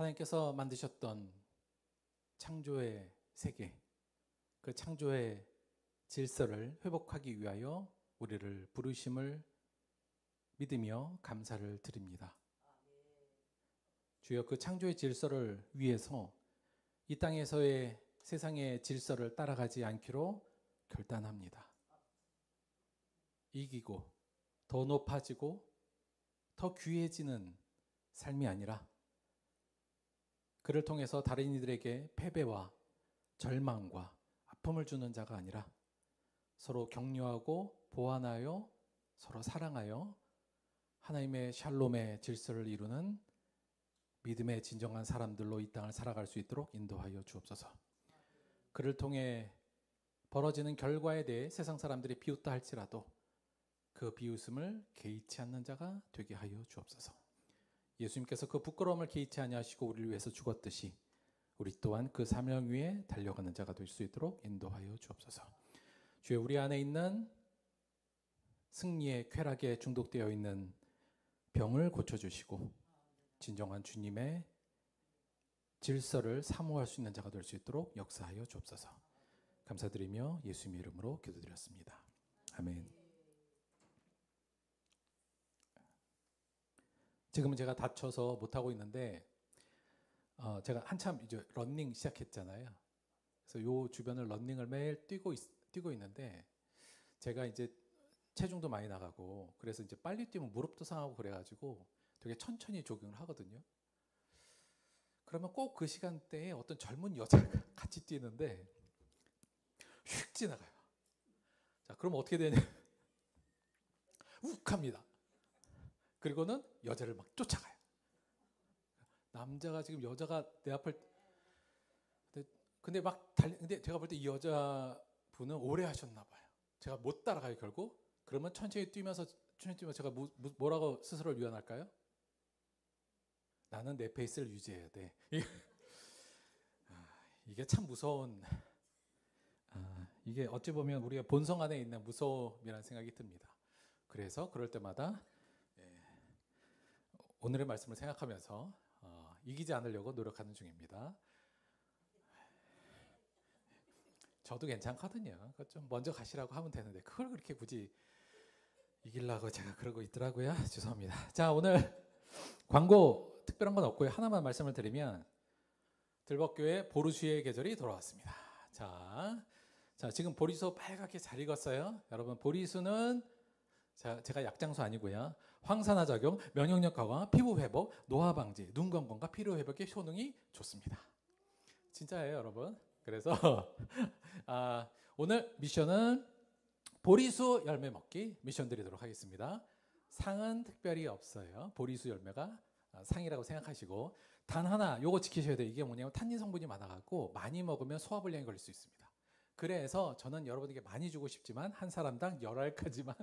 하나님께서 만드셨던 창조의 세계, 그 창조의 질서를 회복하기 위하여 우리를 부르심을 믿으며 감사를 드립니다. 주여, 그 창조의 질서를 위해서 이 땅에서의 세상의 질서를 따라가지 않기로 결단합니다. 이기고 더 높아지고 더 귀해지는 삶이 아니라 그를 통해서 다른 이들에게 패배와 절망과 아픔을 주는 자가 아니라 서로 격려하고 보완하여 서로 사랑하여 하나님의 샬롬의 질서를 이루는 믿음의 진정한 사람들로 이 땅을 살아갈 수 있도록 인도하여 주옵소서. 그를 통해 벌어지는 결과에 대해 세상 사람들이 비웃다 할지라도 그 비웃음을 개의치 않는 자가 되게 하여 주옵소서. 예수님께서 그 부끄러움을 개의치 아니하시고 우리를 위해서 죽었듯이 우리 또한 그 사명 위에 달려가는 자가 될 수 있도록 인도하여 주옵소서. 주여, 우리 안에 있는 승리의 쾌락에 중독되어 있는 병을 고쳐주시고 진정한 주님의 질서를 사모할 수 있는 자가 될 수 있도록 역사하여 주옵소서. 감사드리며 예수님의 이름으로 기도드렸습니다. 아멘. 지금은 제가 다쳐서 못하고 있는데 제가 한참 이제 러닝 시작했잖아요. 그래서 요 주변을 러닝을 매일 뛰고 있는데 제가 이제 체중도 많이 나가고 그래서 이제 빨리 뛰면 무릎도 상하고 그래가지고 되게 천천히 조깅을 하거든요. 그러면 꼭 그 시간대에 어떤 젊은 여자가 같이 뛰는데 휙 지나가요. 자, 그럼 어떻게 되냐? 욱합니다. 그리고는 여자를 막 쫓아가요. 남자가 지금 여자가 내 앞을 근데 막 근데 제가 볼 때 이 여자분은 오래 하셨나 봐요. 제가 못 따라가요 결국. 그러면 천천히 뛰면서 제가 뭐라고 스스로를 유언할까요? 나는 내 페이스를 유지해야 돼. 이게 참 무서운 이게 어찌 보면 우리가 본성 안에 있는 무서움이라는 생각이 듭니다. 그래서 그럴 때마다 오늘의 말씀을 생각하면서 이기지 않으려고 노력하는 중입니다. 저도 괜찮거든요. 좀 먼저 가시라고 하면 되는데 그걸 그렇게 굳이 이기려고 제가 그러고 있더라고요. 죄송합니다. 자, 오늘 광고 특별한 건 없고요. 하나만 말씀을 드리면 들벅교회 보리수의 계절이 돌아왔습니다. 자, 지금 보리수 빨갛게 잘 익었어요. 여러분, 보리수는 제가 약장수 아니고요. 황산화 작용, 면역력 강화, 피부 회복, 노화 방지, 눈 건강과 피로 회복에 효능이 좋습니다. 진짜예요, 여러분. 그래서 오늘 미션은 보리수 열매 먹기 미션 드리도록 하겠습니다. 상은 특별히 없어요. 보리수 열매가 상이라고 생각하시고 단 하나 요거 지키셔야 돼요. 이게 뭐냐면 탄닌 성분이 많아갖고 많이 먹으면 소화불량이 걸릴 수 있습니다. 그래서 저는 여러분에게 많이 주고 싶지만 한 사람당 10알까지만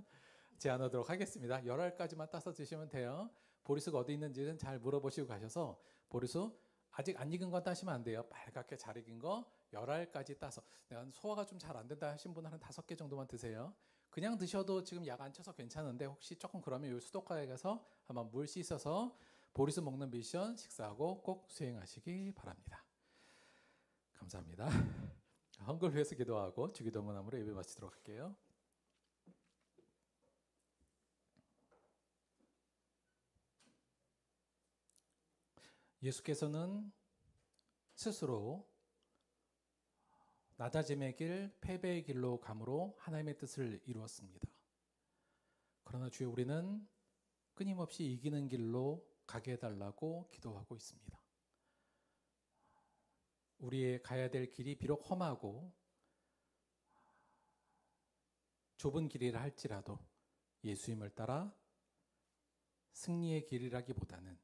제안하도록 하겠습니다. 10알까지만 따서 드시면 돼요. 보리수가 어디 있는지는 잘 물어보시고 가셔서 보리수 아직 안 익은 건 따시면 안 돼요. 빨갛게 잘 익은 거 10알까지 따서 내가 소화가 좀 잘 안 된다 하신 분은 한 5개 정도만 드세요. 그냥 드셔도 지금 약 안 쳐서 괜찮은데 혹시 조금 그러면 이 수도가에 가서 한번 물 씻어서 보리수 먹는 미션 식사하고 꼭 수행하시기 바랍니다. 감사합니다. 헌금을 위해서 기도하고 주기도문함으로 예배 마치도록 할게요. 예수께서는 스스로 낮아짐의 길, 패배의 길로 감으로 하나님의 뜻을 이루었습니다. 그러나 주여, 우리는 끊임없이 이기는 길로 가게 해달라고 기도하고 있습니다. 우리의 가야 될 길이 비록 험하고 좁은 길이라 할지라도 예수님을 따라 승리의 길이라기보다는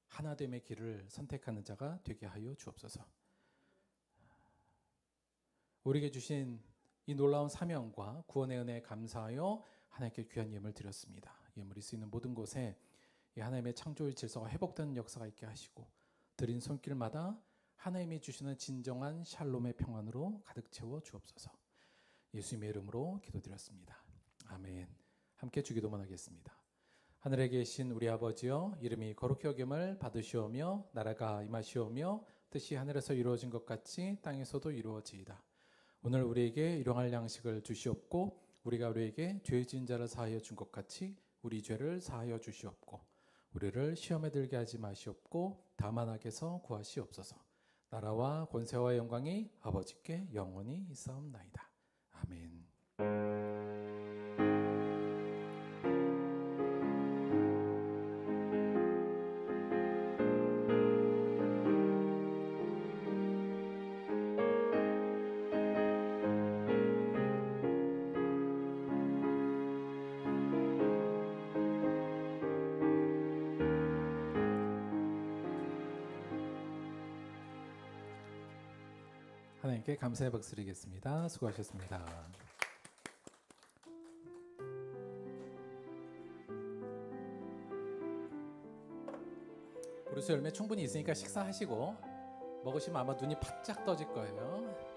하나됨의 길을 선택하는 자가 되게 하여 주옵소서. 우리에게 주신 이 놀라운 사명과 구원의 은혜에 감사하여 하나님께 귀한 예물을 드렸습니다. 예물이 쓰이는 모든 곳에 이 하나님의 창조의 질서가 회복되는 역사가 있게 하시고 드린 손길마다 하나님이 주시는 진정한 샬롬의 평안으로 가득 채워 주옵소서. 예수님의 이름으로 기도드렸습니다. 아멘. 함께 주기도문 하겠습니다. 하늘에 계신 우리 아버지여, 이름이 거룩히 여김을 받으시오며 나라가 임하시오며 뜻이 하늘에서 이루어진 것 같이 땅에서도 이루어지이다. 오늘 우리에게 일용할 양식을 주시옵고 우리가 우리에게 죄 지은 자를 사하여 준 것 같이 우리 죄를 사하여 주시옵고 우리를 시험에 들게 하지 마시옵고 다만 악에서 구하시옵소서. 나라와 권세와 영광이 아버지께 영원히 있사옵나이다. 아멘. 하나님께 감사의 박수 드리겠습니다. 수고하셨습니다. 브루스 열매 충분히 있으니까 식사하시고 먹으시면 아마 눈이 바짝 떠질 거예요.